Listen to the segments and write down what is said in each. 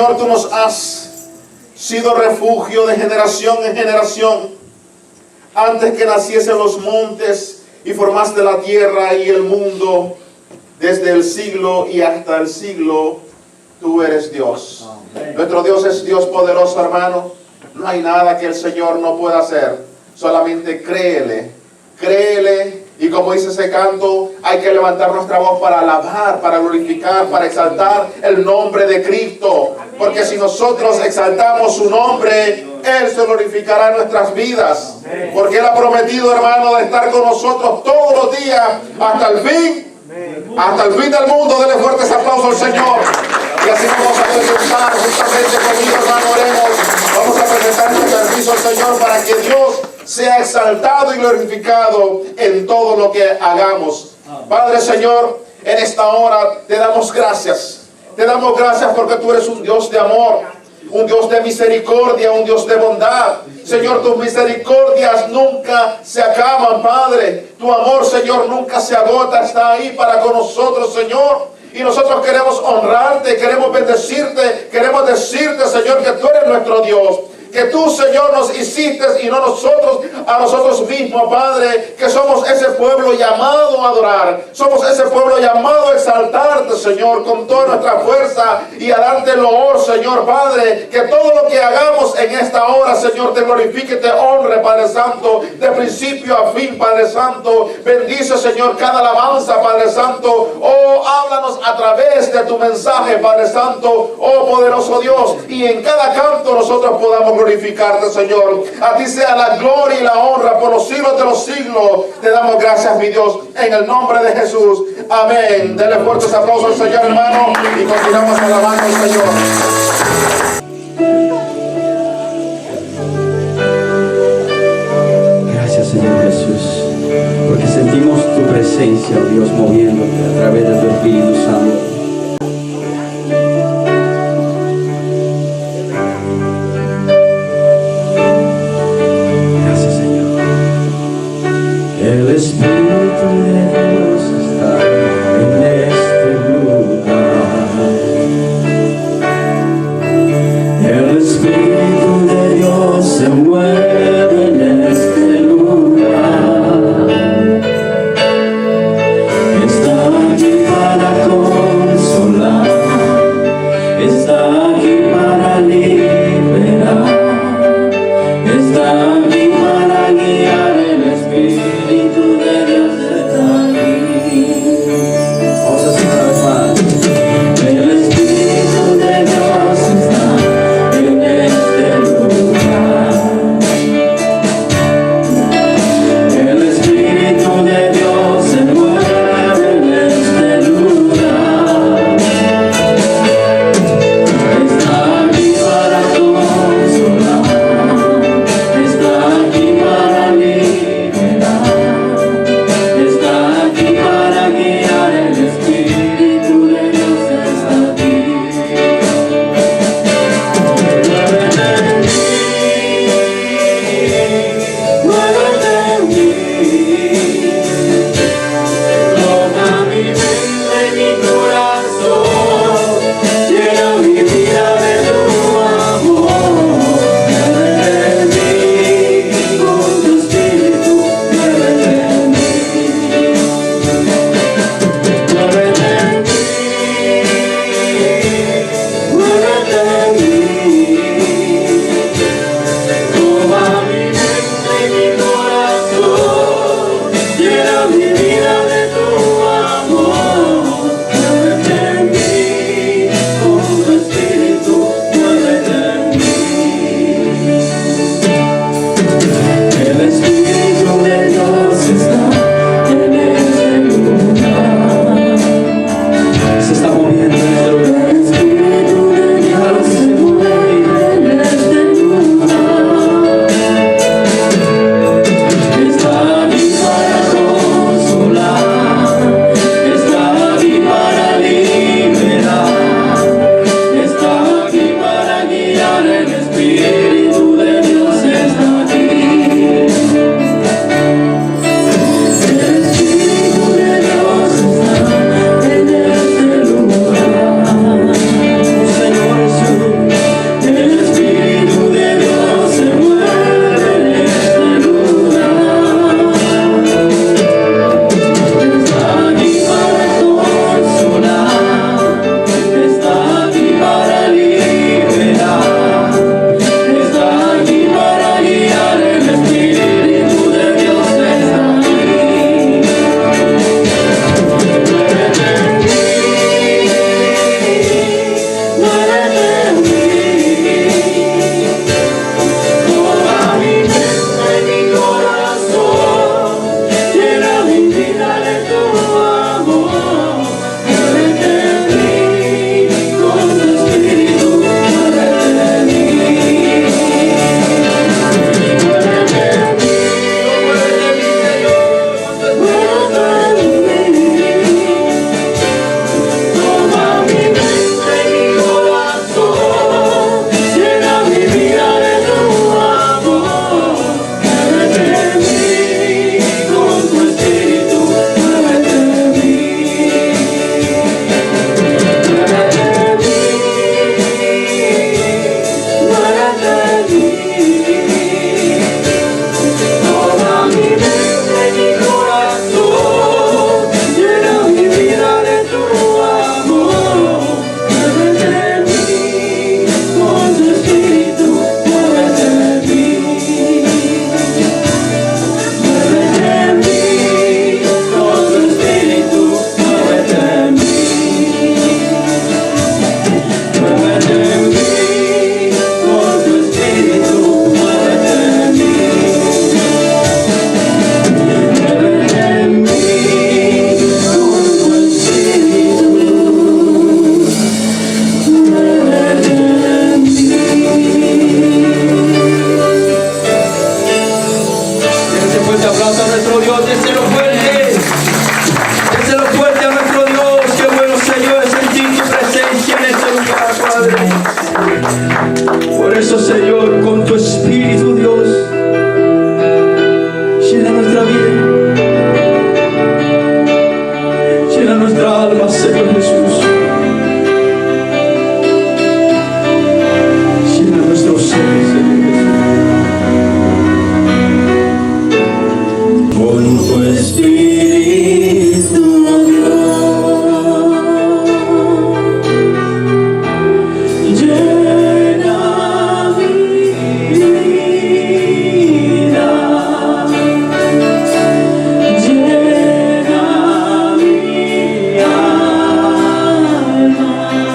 Señor, tú nos has sido refugio de generación en generación. Antes que naciesen los montes y formaste la tierra y el mundo, desde el siglo y hasta el siglo, tú eres Dios. Amén. Nuestro Dios es Dios poderoso, hermano. No hay nada que el Señor no pueda hacer. Solamente créele, créele. Y como dice ese canto, hay que levantar nuestra voz para alabar, para glorificar, para exaltar el nombre de Cristo. Porque si nosotros exaltamos su nombre, Él se glorificará en nuestras vidas. Porque Él ha prometido, hermano, de estar con nosotros todos los días hasta el fin. Hasta el fin del mundo. Denle fuertes aplausos al Señor. Y así vamos a presentar justamente conmigo, hermano, oremos. Vamos a presentar el permiso al Señor para que Dios sea exaltado y glorificado en todo lo que hagamos. Padre, Señor, en esta hora te damos gracias. Te damos gracias porque tú eres un Dios de amor, un Dios de misericordia, un Dios de bondad. Señor, tus misericordias nunca se acaban, Padre. Tu amor, Señor, nunca se agota. Está ahí para con nosotros, Señor. Y nosotros queremos honrarte, queremos bendecirte, queremos decirte, Señor, que tú eres nuestro Dios. Que tú, Señor, nos hiciste y no nosotros a nosotros mismos, Padre. Que somos ese pueblo llamado a adorar. Somos ese pueblo llamado a exaltarte, Señor, con toda nuestra fuerza y a darte el loor, Señor, Padre. Que todo lo que hagamos en esta hora, Señor, te glorifique, te honre, Padre Santo, de principio a fin, Padre Santo. Bendice, Señor, cada alabanza, Padre Santo. Oh, háblanos a través de tu mensaje, Padre Santo. Oh, poderoso Dios. Y en cada canto nosotros podamos glorificarte, Señor. A ti sea la gloria y la honra por los siglos de los siglos. Te damos gracias, mi Dios, en el nombre de Jesús. Amén. Denle fuertes aplausos al Señor, hermano, y continuamos alabando al Señor. Gracias, Señor Jesús, porque sentimos tu presencia, oh Dios, moviéndote a través de tu Espíritu Santo. El Espíritu de Dios está en este lugar. El Espíritu de Dios se mueve en este lugar. Está aquí para consolar, está aquí para liberar, está aquí para guiar. El Espíritu de Dios está aquí. nuestro Dios. Déselo fuerte. Déselo fuerte a nuestro Dios. Qué bueno, Señor, es sentir tu presencia en este lugar, Padre. Por eso, Señor, con tu Espíritu, Dios, llena nuestra vida. Llena nuestra alma, Señor Jesús. Llena nuestro ser, Señor Jesús. Con tu Espíritu, Dios, llena mi vida. Llena mi alma. Llena mi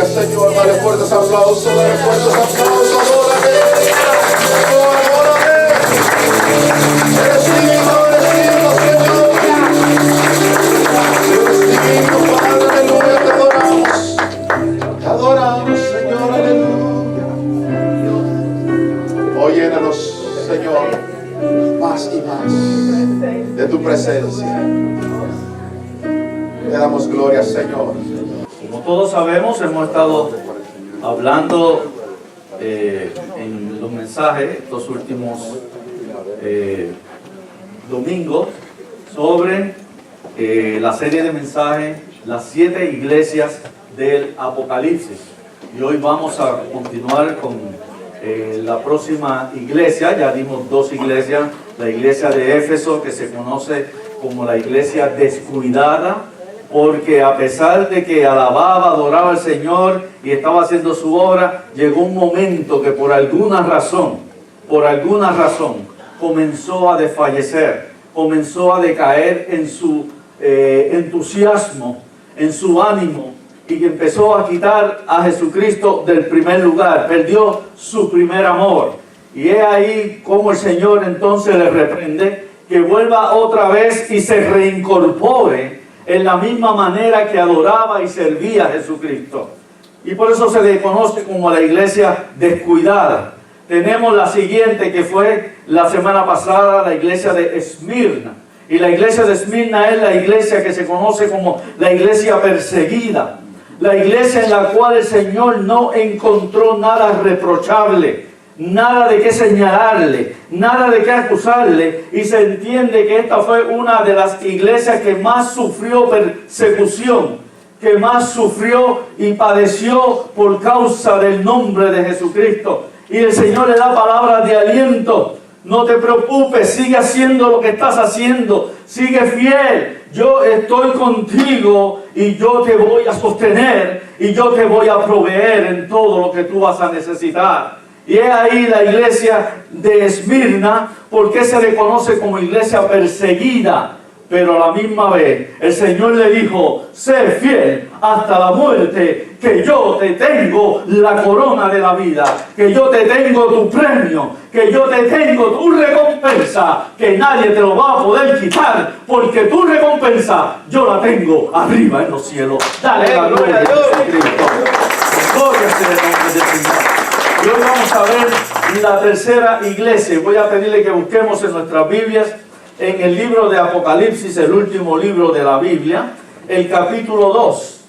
Señor, dale fuertes aplausos, dale fuertes aplausos, adórame, adórame. Eres digno, Señor. Eres digno, Padre, aleluya, te adoramos. Te adoramos, Señor, aleluya. Oh, llénanos, Señor, más y más de tu presencia. Te damos gloria, Señor. Como todos sabemos, hemos estado hablando en los mensajes estos últimos domingos sobre la serie de mensajes, las 7 iglesias del Apocalipsis. Y hoy vamos a continuar con la próxima iglesia. Ya dimos 2 iglesias, la iglesia de Éfeso, que se conoce como la iglesia descuidada, porque a pesar de que alababa, adoraba al Señor y estaba haciendo su obra, llegó un momento que por alguna razón, comenzó a desfallecer, comenzó a decaer en su entusiasmo, en su ánimo, y que empezó a quitar a Jesucristo del primer lugar, perdió su primer amor. Y es ahí como el Señor entonces le reprende que vuelva otra vez y se reincorpore en la misma manera que adoraba y servía a Jesucristo. Y por eso se le conoce como la iglesia descuidada. Tenemos la siguiente, que fue la semana pasada, la iglesia de Esmirna. Y la iglesia de Esmirna es la iglesia que se conoce como la iglesia perseguida. La iglesia en la cual el Señor no encontró nada reprochable. nada de qué señalarle, nada de qué acusarle, y se entiende que esta fue una de las iglesias que más sufrió persecución, que más sufrió y padeció por causa del nombre de Jesucristo. Y el Señor le da palabras de aliento. No te preocupes, sigue haciendo lo que estás haciendo, sigue fiel. Yo estoy contigo y yo te voy a sostener y yo te voy a proveer en todo lo que tú vas a necesitar. Y es ahí la iglesia de Esmirna, porque se le conoce como iglesia perseguida. Pero a la misma vez el Señor le dijo: sé fiel hasta la muerte, que yo te tengo la corona de la vida, que yo te tengo tu premio, que yo te tengo tu recompensa, que nadie te lo va a poder quitar, porque tu recompensa yo la tengo arriba en los cielos. Dale la gloria a Dios, Cristo. Gloria sea el nombre del Señor. Y hoy vamos a ver la tercera iglesia. Voy a pedirle que busquemos en nuestras Biblias, en el libro de Apocalipsis, el último libro de la Biblia, el capítulo 2.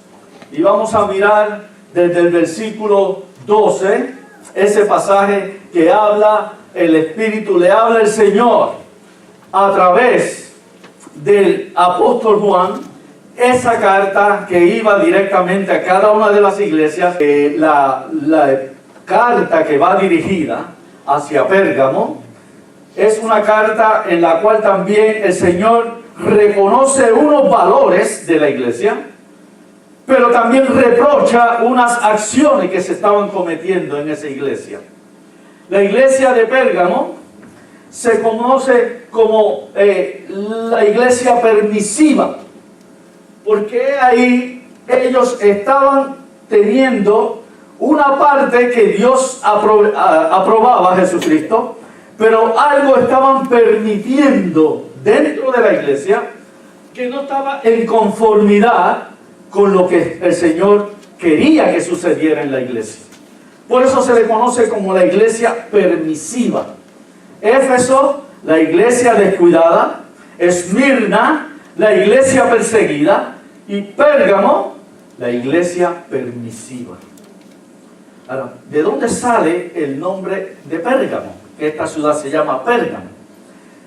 Y vamos a mirar desde el versículo 12, ese pasaje que habla, el Espíritu, le habla el Señor a través del apóstol Juan, esa carta que iba directamente a cada una de las iglesias, la carta que va dirigida hacia Pérgamo. Es una carta en la cual también el Señor reconoce unos valores de la iglesia, pero también reprocha unas acciones que se estaban cometiendo en esa iglesia. La iglesia de Pérgamo se conoce como la iglesia permisiva, porque ahí ellos estaban teniendo una parte que Dios aprobaba a Jesucristo, pero algo estaban permitiendo dentro de la iglesia que no estaba en conformidad con lo que el Señor quería que sucediera en la iglesia. Por eso se le conoce como la iglesia permisiva. Éfeso, la iglesia descuidada; Esmirna, la iglesia perseguida; y Pérgamo, la iglesia permisiva. Ahora, ¿de dónde sale el nombre de Pérgamo? Esta ciudad se llama Pérgamo.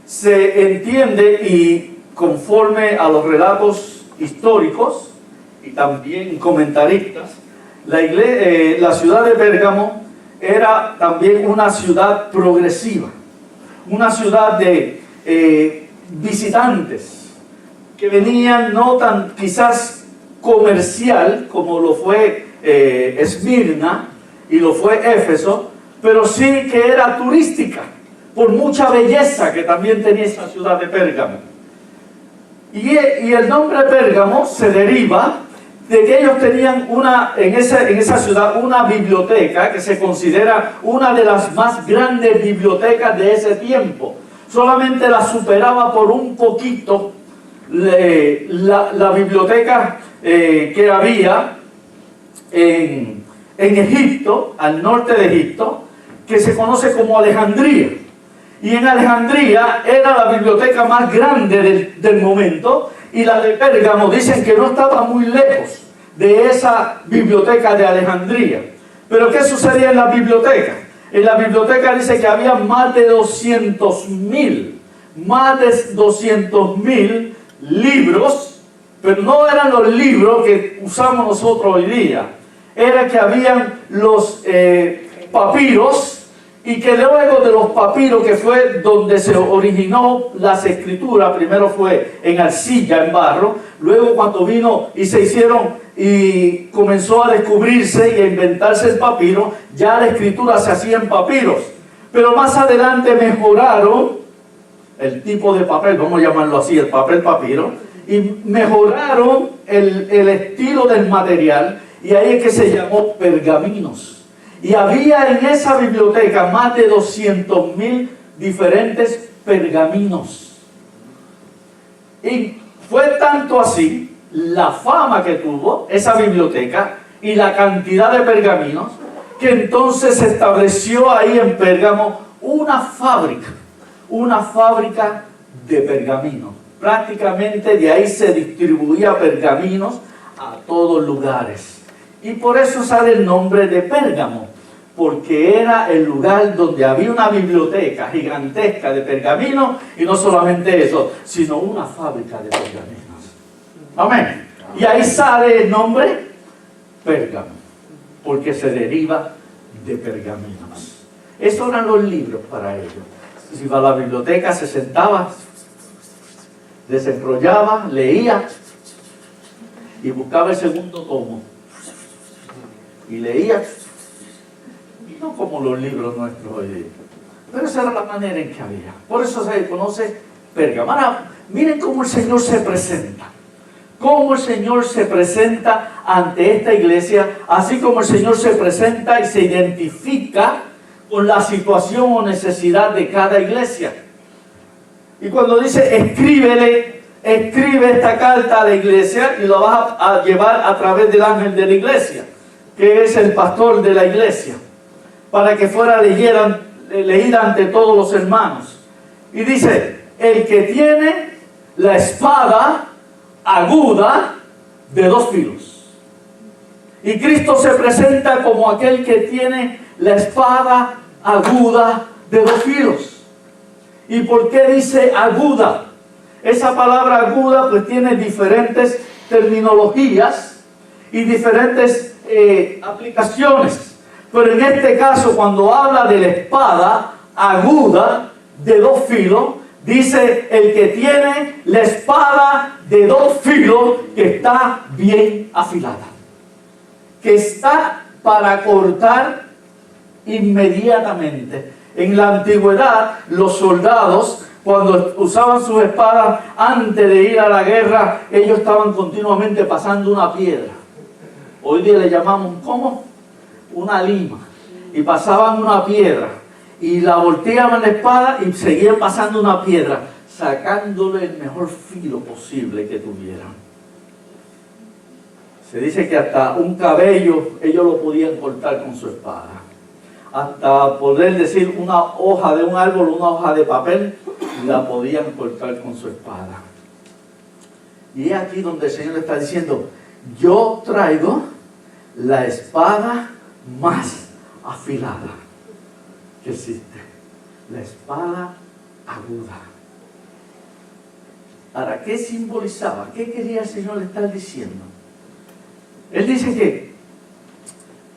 Se entiende, y conforme a los relatos históricos y también comentaristas, la ciudad de Pérgamo era también una ciudad progresiva, una ciudad de visitantes que venían no tan quizás comercial como lo fue Esmirna y lo fue Éfeso, pero sí que era turística, por mucha belleza que también tenía esa ciudad de Pérgamo. Y el nombre Pérgamo se deriva de que ellos tenían en esa ciudad una biblioteca que se considera una de las más grandes bibliotecas de ese tiempo. Solamente la superaba por un poquito la biblioteca que había en Egipto, al norte de Egipto, que se conoce como Alejandría. Y en Alejandría era la biblioteca más grande del momento, y la de Pérgamo dicen que no estaba muy lejos de esa biblioteca de Alejandría. Pero ¿qué sucedía en la biblioteca? En la biblioteca dice que había más de 200.000 libros, pero no eran los libros que usamos nosotros hoy día. Era que habían los papiros, y que luego de los papiros, que fue donde se originó las escrituras, primero fue en arcilla, en barro, luego cuando vino y se hicieron y comenzó a descubrirse y a inventarse el papiro, ya la escritura se hacía en papiros. Pero más adelante mejoraron el tipo de papel, vamos a llamarlo así, el papel papiro, y mejoraron el estilo del material, y ahí es que se llamó pergaminos. Y había en esa biblioteca más de 200.000 diferentes pergaminos. Y fue tanto así la fama que tuvo esa biblioteca y la cantidad de pergaminos, que entonces se estableció ahí en Pérgamo una fábrica de pergaminos. Prácticamente de ahí se distribuía pergaminos a todos lugares. Y por eso sale el nombre de Pérgamo, porque era el lugar donde había una biblioteca gigantesca de pergaminos, y no solamente eso, sino una fábrica de pergaminos. Amén. Y ahí sale el nombre Pérgamo, porque se deriva de pergaminos. Esos eran los libros para ellos. Si iba a la biblioteca, se sentaba, desenrollaba, leía y buscaba el segundo tomo. Y leía, no como los libros nuestros hoy día, pero esa era la manera en que había. Por eso se conoce Pérgamo. Ahora, miren cómo el Señor se presenta. Cómo el Señor se presenta ante esta iglesia, así como el Señor se presenta y se identifica con la situación o necesidad de cada iglesia. Y cuando dice, escribe esta carta a la iglesia, y lo vas a llevar a través del ángel de la iglesia, que es el pastor de la iglesia, para que fuera leída ante todos los hermanos. Y dice, el que tiene la espada aguda de dos filos. Y Cristo se presenta como aquel que tiene la espada aguda de dos filos. ¿Y por qué dice aguda? Esa palabra aguda pues tiene diferentes terminologías y diferentes aplicaciones. Pero en este caso, cuando habla de la espada aguda de dos filos, dice el que tiene la espada de dos filos que está bien afilada, que está para cortar inmediatamente. En la antigüedad, los soldados, cuando usaban sus espadas antes de ir a la guerra, ellos estaban continuamente pasando una piedra. Hoy día le llamamos, ¿cómo? Una lima. Y pasaban una piedra y la volteaban la espada y seguían pasando una piedra, sacándole el mejor filo posible que tuvieran. Se dice que hasta un cabello ellos lo podían cortar con su espada. Hasta poder decir una hoja de un árbol, una hoja de papel, la podían cortar con su espada. Y es aquí donde el Señor está diciendo, yo traigo la espada más afilada que existe, la espada aguda. Ahora, ¿qué simbolizaba? ¿Qué quería el Señor estar diciendo? Él dice que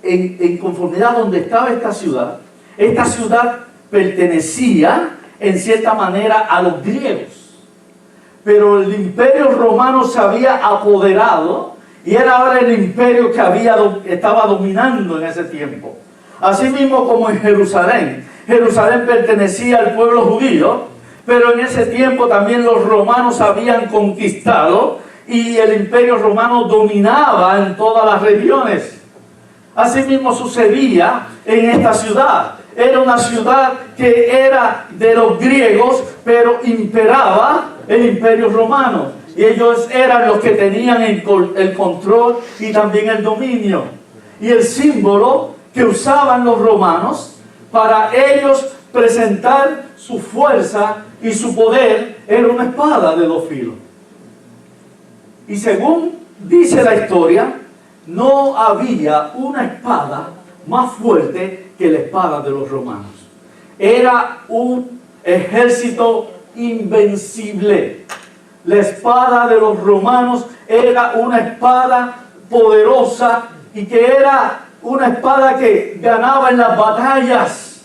en conformidad donde estaba esta ciudad pertenecía en cierta manera a los griegos, pero el imperio romano se había apoderado y era ahora el imperio que estaba dominando en ese tiempo. Así mismo como en Jerusalén pertenecía al pueblo judío, pero en ese tiempo también los romanos habían conquistado y el imperio romano dominaba en todas las regiones. Así mismo sucedía en esta ciudad. Era una ciudad que era de los griegos, pero imperaba el imperio romano. Y ellos eran los que tenían el control y también el dominio. Y el símbolo que usaban los romanos para ellos presentar su fuerza y su poder era una espada de dos filos. Y según dice la historia, no había una espada más fuerte que la espada de los romanos. Era un ejército invencible. La espada de los romanos era una espada poderosa y que era una espada que ganaba en las batallas,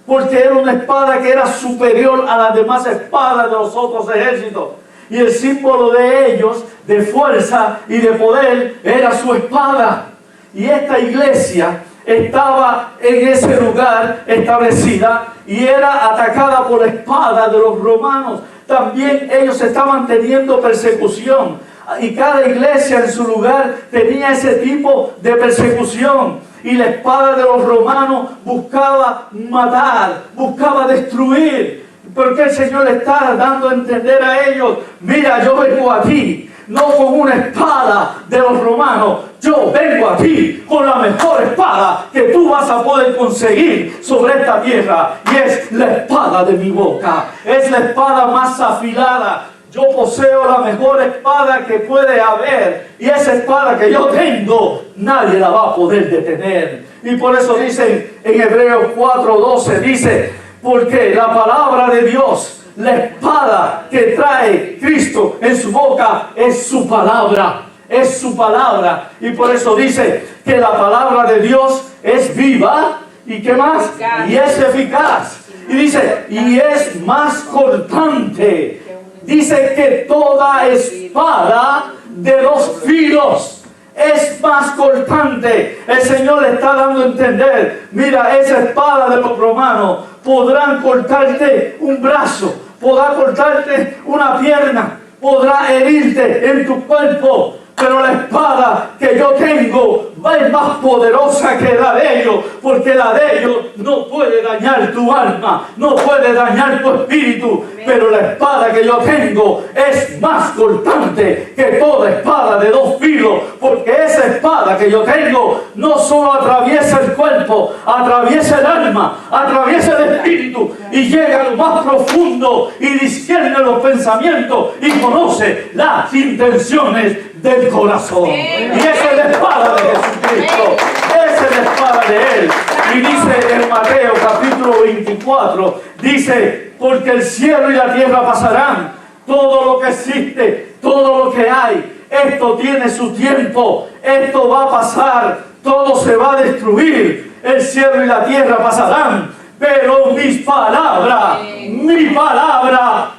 porque era una espada que era superior a las demás espadas de los otros ejércitos. Y el símbolo de ellos, de fuerza y de poder, era su espada. Y esta iglesia estaba en ese lugar establecida y era atacada por la espada de los romanos. También ellos estaban teniendo persecución. Y cada iglesia en su lugar tenía ese tipo de persecución. Y la espada de los romanos buscaba matar, buscaba destruir. Porque el Señor le está dando a entender a ellos, mira, yo vengo a ti, no con una espada de los romanos, yo vengo a ti con la mejor espada que tú vas a poder conseguir sobre esta tierra. Y es la espada de mi boca, es la espada más afilada. Yo poseo la mejor espada que puede haber. Y esa espada que yo tengo, nadie la va a poder detener. Y por eso dicen en Hebreos 4:12, dice, porque la palabra de Dios, la espada que trae Cristo en su boca, es su palabra. Es su palabra. Y por eso dice que la palabra de Dios es viva. ¿Y qué más? Y es eficaz. Y dice, y es más cortante. Dice que toda espada de 2 filos es más cortante. El Señor le está dando a entender, mira, esa espada de los romanos podrán cortarte un brazo, podrá cortarte una pierna, podrá herirte en tu cuerpo. Pero la espada que yo tengo es más poderosa que la de ellos, porque la de ellos no puede dañar tu alma, no puede dañar tu espíritu. Pero la espada que yo tengo es más cortante que toda espada de 2 filos, porque esa espada que yo tengo no solo atraviesa el cuerpo, atraviesa el alma, atraviesa el espíritu y llega a lo más profundo y discierne los pensamientos y conoce las intenciones del corazón. Y esa es la espada de Jesucristo. Esa es la espada de Él. Y dice en Mateo capítulo 24, dice, porque el cielo y la tierra pasarán, todo lo que existe, todo lo que hay, esto tiene su tiempo, esto va a pasar, todo se va a destruir, el cielo y la tierra pasarán, pero mis palabras,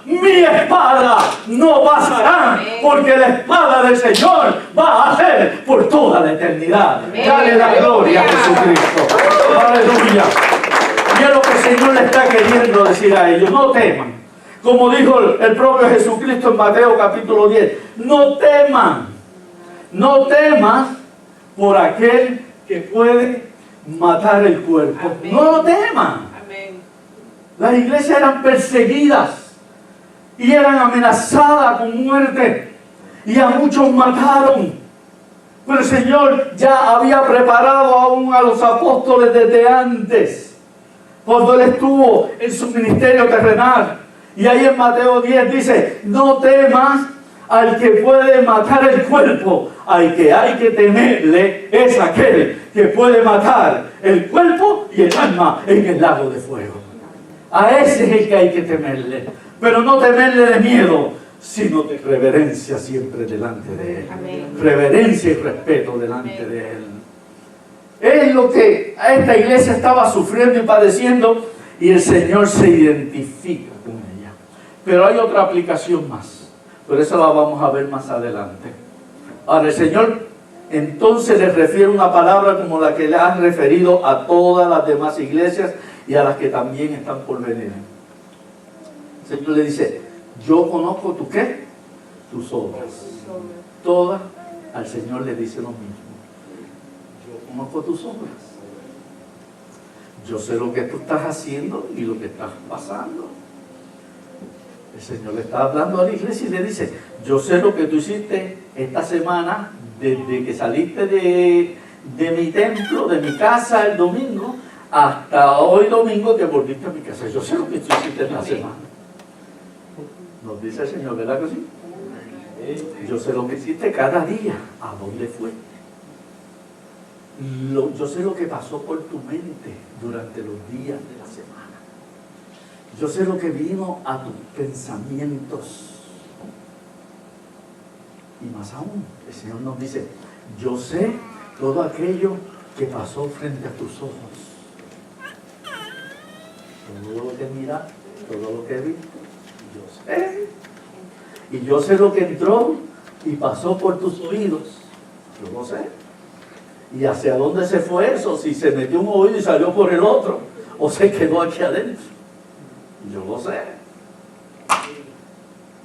mi espada no pasarán, porque la espada del Señor va a ser por toda la eternidad. Dale la gloria a Jesucristo. Aleluya. Y es lo que el Señor le está queriendo decir a ellos. No teman. Como dijo el propio Jesucristo en Mateo capítulo 10. No teman. No teman por aquel que puede matar el cuerpo. Amén. No lo teman. Amén. Las iglesias eran perseguidas y eran amenazadas con muerte, y a muchos mataron. Pero el Señor ya había preparado aún a los apóstoles desde antes, cuando Él estuvo en su ministerio terrenal. Y ahí en Mateo 10 dice, no temas al que puede matar el cuerpo, al que hay que temerle es aquel que puede matar el cuerpo y el alma en el lago de fuego. A ese es el que hay que temerle, pero no temerle de miedo, sino de reverencia siempre delante de Él. Amén. Reverencia y respeto delante Amén. De Él. Es lo que a esta iglesia estaba sufriendo y padeciendo, y el Señor se identifica con ella. Pero hay otra aplicación más, pero esa la vamos a ver más adelante. Ahora el Señor entonces les refiere una palabra como la que le ha referido a todas las demás iglesias y a las que también están por venir. El Señor le dice, yo conozco tu ¿qué? Tus obras. Todas al Señor le dice lo mismo. Yo conozco tus obras. Yo sé lo que tú estás haciendo y lo que estás pasando. El Señor le está hablando a la iglesia y le dice, yo sé lo que tú hiciste esta semana, desde que saliste de mi templo, de mi casa el domingo, hasta hoy domingo que volviste a mi casa. Yo sé lo que tú hiciste esta semana. Nos dice el Señor, ¿verdad que sí? Yo sé lo que hiciste cada día, a dónde fue. Yo sé lo que pasó por tu mente durante los días de la semana. Yo sé lo que vino a tus pensamientos. Y más aún, el Señor nos dice, yo sé todo aquello que pasó frente a tus ojos. Todo lo que miraste, todo lo que viste, yo sé. Y yo sé lo que entró y pasó por tus oídos. Yo lo sé. Y hacia dónde se fue eso, si se metió un oído y salió por el otro, o se quedó aquí adentro. Yo lo sé.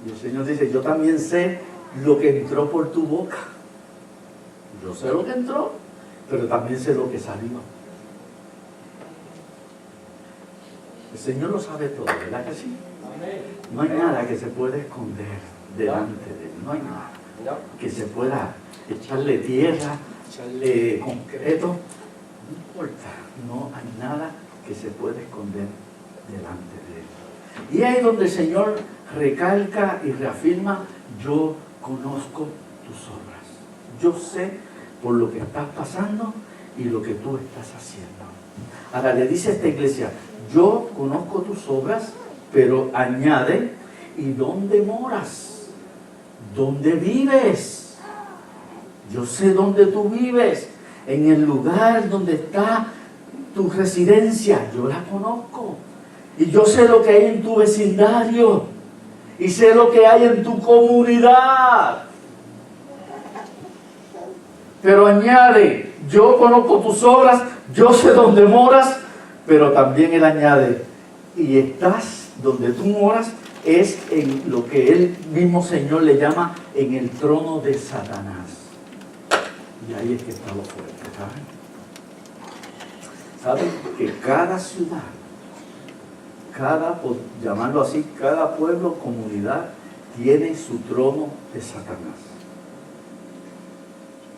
Y el Señor dice, yo también sé lo que entró por tu boca. Yo sé lo que entró, pero también sé lo que salió. El Señor lo sabe todo, ¿verdad que sí? No hay nada que se pueda esconder delante de Él. No hay nada que se pueda echarle tierra, echarle concreto. No importa, no hay nada que se pueda esconder delante de Él. Y ahí es donde el Señor recalca y reafirma, yo conozco tus obras. Yo sé por lo que estás pasando y lo que tú estás haciendo. Ahora le dice a esta iglesia, yo conozco tus obras, pero añade, ¿y dónde moras? ¿Dónde vives? Yo sé dónde tú vives, en el lugar donde está tu residencia, yo la conozco. Y yo sé lo que hay en tu vecindario, y sé lo que hay en tu comunidad. Pero añade, yo conozco tus obras, yo sé dónde moras, pero también él añade, y estás donde tú moras, es en lo que él mismo Señor le llama en el trono de Satanás. Y ahí es que está lo fuerte, ¿saben? ¿Saben? Que cada ciudad, por llamarlo así, cada pueblo, comunidad, tiene su trono de Satanás.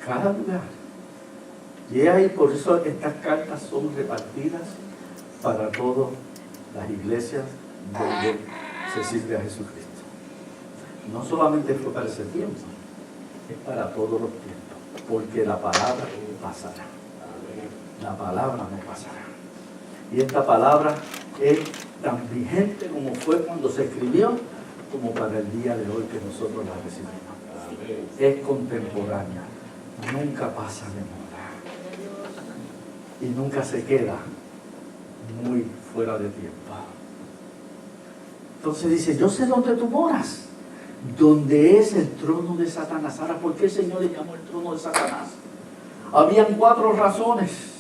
Cada lugar. Y ahí, por eso estas cartas son repartidas para todas las iglesias donde se sirve a Jesucristo. No solamente fue para ese tiempo, es para todos los tiempos, porque la palabra pasará. La palabra no pasará. Y esta palabra es tan vigente como fue cuando se escribió, como para el día de hoy que nosotros la recibimos. Es contemporánea, nunca pasa de moda y nunca se queda muy fuera de tiempo. Entonces dice, yo sé dónde tú moras, donde es el trono de Satanás. Ahora, ¿por qué el Señor le llamó el trono de Satanás? Habían cuatro razones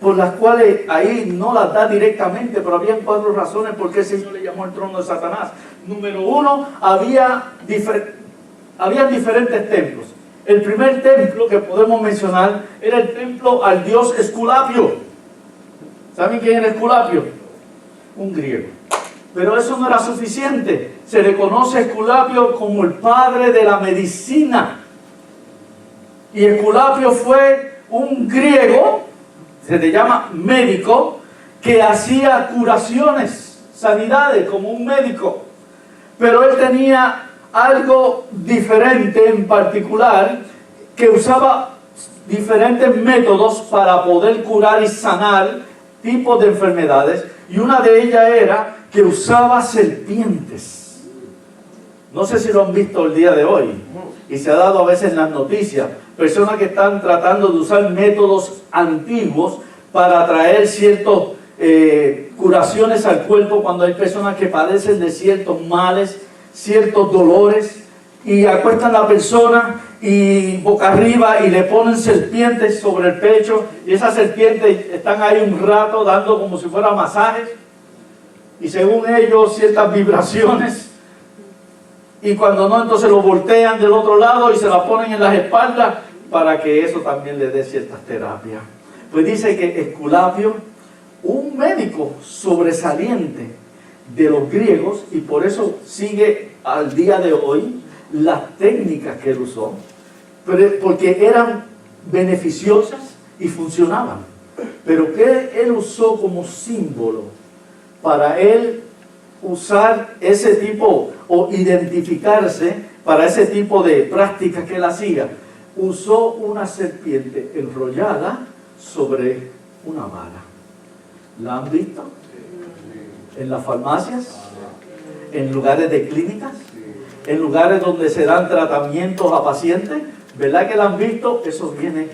por las cuales ahí no las da directamente, pero habían cuatro razones por qué el Señor le llamó el trono de Satanás. Número uno, habían diferentes templos. El primer templo que podemos mencionar era el templo al dios Esculapio. ¿Saben quién era Esculapio? Un griego. Pero eso no era suficiente. Se le conoce a Esculapio como el padre de la medicina. Y Esculapio fue un griego, se le llama médico, que hacía curaciones, sanidades, como un médico. Pero él tenía algo diferente en particular, que usaba diferentes métodos para poder curar y sanar tipos de enfermedades, y una de ellas era que usaba serpientes. No sé si lo han visto el día de hoy, y se ha dado a veces en las noticias, personas que están tratando de usar métodos antiguos para traer ciertas curaciones al cuerpo, cuando hay personas que padecen de ciertos males, ciertos dolores, y acuestan a la persona y boca arriba y le ponen serpientes sobre el pecho, y esas serpientes están ahí un rato dando como si fuera masajes, y según ellos ciertas vibraciones, y cuando no, entonces lo voltean del otro lado y se la ponen en las espaldas para que eso también le dé ciertas terapias. Pues dice que Esculapio, un médico sobresaliente de los griegos, y por eso sigue al día de hoy las técnicas que él usó, porque eran beneficiosas y funcionaban. Pero que él usó como símbolo para él usar ese tipo o identificarse para ese tipo de prácticas que él hacía, usó una serpiente enrollada sobre una vara. ¿La han visto? En las farmacias, en lugares de clínicas, en lugares donde se dan tratamientos a pacientes. ¿Verdad que la han visto? Eso viene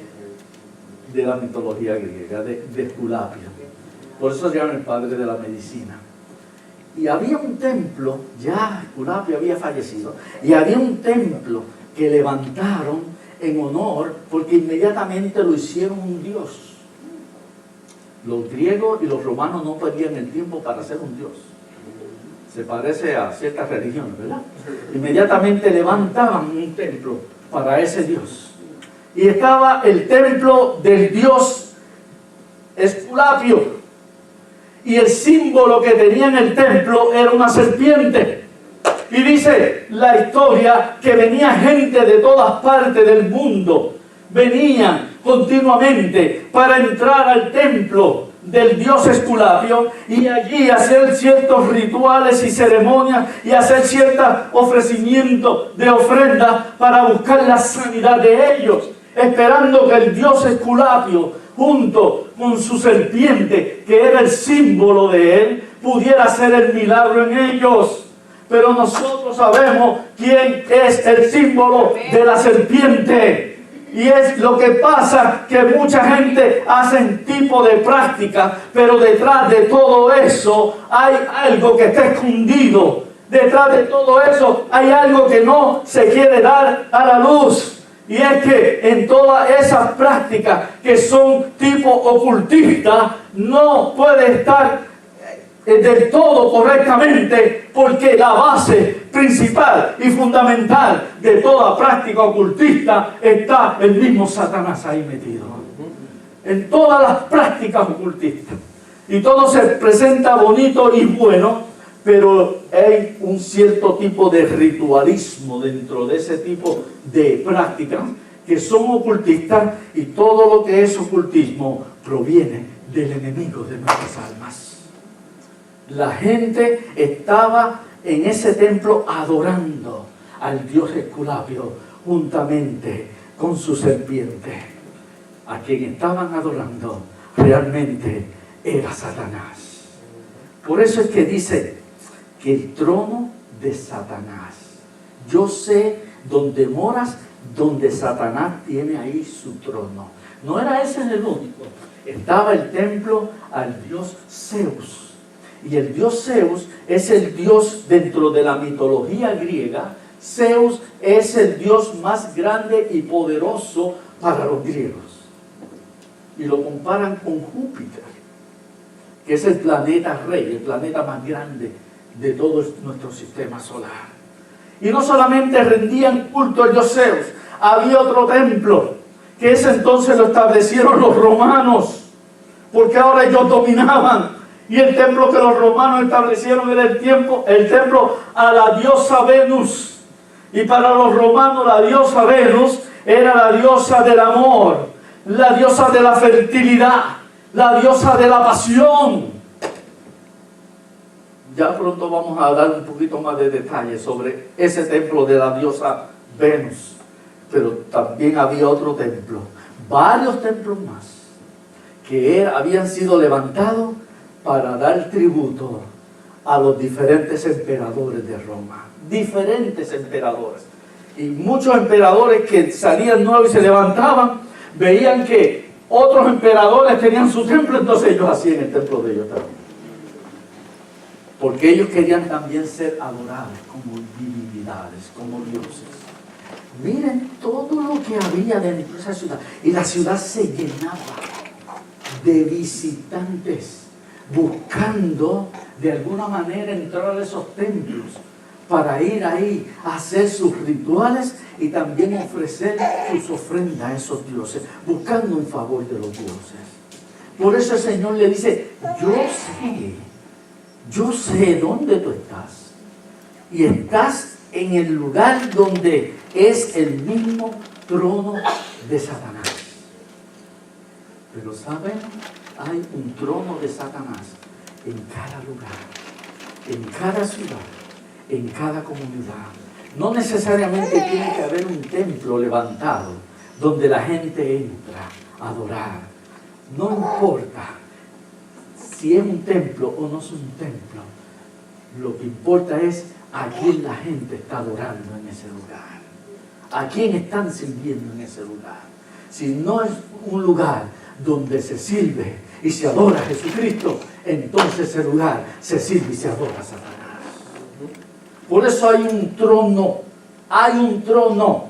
de la mitología griega, de Esculapio. Por eso se llama el padre de la medicina. Y había un templo, ya Esculapio había fallecido, y había un templo que levantaron en honor, porque inmediatamente lo hicieron un dios. Los griegos y los romanos no perdían el tiempo para ser un dios. Se parece a ciertas religiones, ¿verdad? Inmediatamente levantaban un templo para ese dios. Y estaba el templo del dios Esculapio. Y el símbolo que tenía en el templo era una serpiente. Y dice la historia que venía gente de todas partes del mundo. Venían continuamente para entrar al templo del dios Esculapio y allí hacer ciertos rituales y ceremonias y hacer ciertos ofrecimientos de ofrenda para buscar la sanidad de ellos. esperando que el dios Esculapio, junto con su serpiente, que era el símbolo de él, pudiera hacer el milagro en ellos. Pero nosotros sabemos quién es el símbolo de la serpiente. Y es lo que pasa, que mucha gente hace tipo de práctica, pero detrás de todo eso hay algo que está escondido. Detrás de todo eso hay algo que no se quiere dar a la luz. Y es que en todas esas prácticas que son tipo ocultista, no puede estar del todo correctamente, porque la base principal y fundamental de toda práctica ocultista está el mismo Satanás ahí metido. En todas las prácticas ocultistas. Y todo se presenta bonito y bueno, pero hay un cierto tipo de ritualismo dentro de ese tipo de prácticas que son ocultistas, y todo lo que es ocultismo proviene del enemigo de nuestras almas. La gente estaba en ese templo adorando al dios Esculapio juntamente con su serpiente. A quien estaban adorando realmente era Satanás. Por eso es que dice que el trono de Satanás, yo sé dónde moras, donde Satanás tiene ahí su trono. No era ese el único. Estaba el templo al dios Zeus. Y el dios Zeus es el dios dentro de la mitología griega. Zeus es el dios más grande y poderoso para los griegos. Y lo comparan con Júpiter, que es el planeta rey, el planeta más grande de todo nuestro sistema solar. Y no solamente rendían culto al dios Zeus, había otro templo, que ese entonces lo establecieron los romanos, porque ahora ellos dominaban. Y el templo que los romanos establecieron era el templo a la diosa Venus. Y para los romanos la diosa Venus era la diosa del amor, la diosa de la fertilidad, la diosa de la pasión. Ya pronto vamos a dar un poquito más de detalles sobre ese templo de la diosa Venus. Pero también había otro templo, varios templos más, que habían sido levantados para dar tributo a los diferentes emperadores de Roma. Diferentes emperadores. Y muchos emperadores que salían nuevos y se levantaban, veían que otros emperadores tenían su templo, entonces ellos hacían el templo de ellos también. Porque ellos querían también ser adorados como divinidades, como dioses. Miren todo lo que había dentro de esa ciudad. Y la ciudad se llenaba de visitantes buscando de alguna manera entrar a esos templos para ir ahí a hacer sus rituales y también ofrecer sus ofrendas a esos dioses, buscando un favor de los dioses. Por eso el Señor le dice, yo sé dónde tú estás, y estás en el lugar donde es el mismo trono de Satanás. Pero ¿saben? Hay un trono de Satanás en cada lugar, en cada ciudad, en cada comunidad. No necesariamente tiene que haber un templo levantado donde la gente entra a adorar. No importa si es un templo o no es un templo. Lo que importa es a quién la gente está adorando en ese lugar. A quién están sirviendo en ese lugar. Si no es un lugar donde se sirve y se adora a Jesucristo, entonces ese lugar se sirve y se adora a Satanás. Por eso hay un trono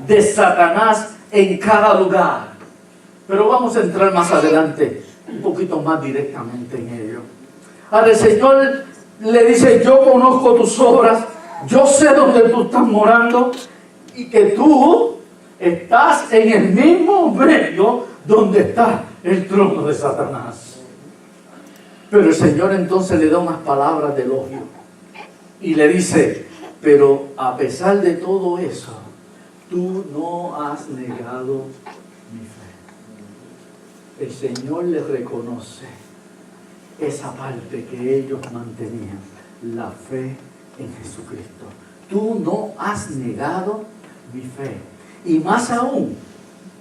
de Satanás en cada lugar. Pero vamos a entrar más adelante, un poquito más directamente en ello. Ahora el Señor le dice, yo conozco tus obras, yo sé dónde tú estás morando, y que tú estás en el mismo medio donde está el trono de Satanás. Pero el Señor entonces le da unas palabras de elogio y le dice, pero a pesar de todo eso, tú no has negado mi fe. El Señor le reconoce esa parte que ellos mantenían, la fe en Jesucristo. Tú no has negado mi fe. Y más aún,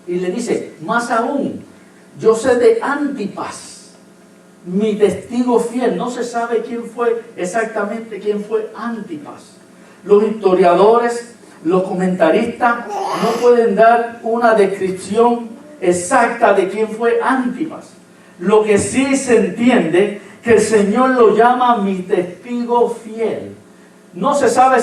Y le dice, más aún, yo sé de Antipas, mi testigo fiel. No se sabe quién fue exactamente, quién fue Antipas. Los historiadores, los comentaristas no pueden dar una descripción exacta de quién fue Antipas. Lo que sí se entiende, que el Señor lo llama mi testigo fiel. No se sabe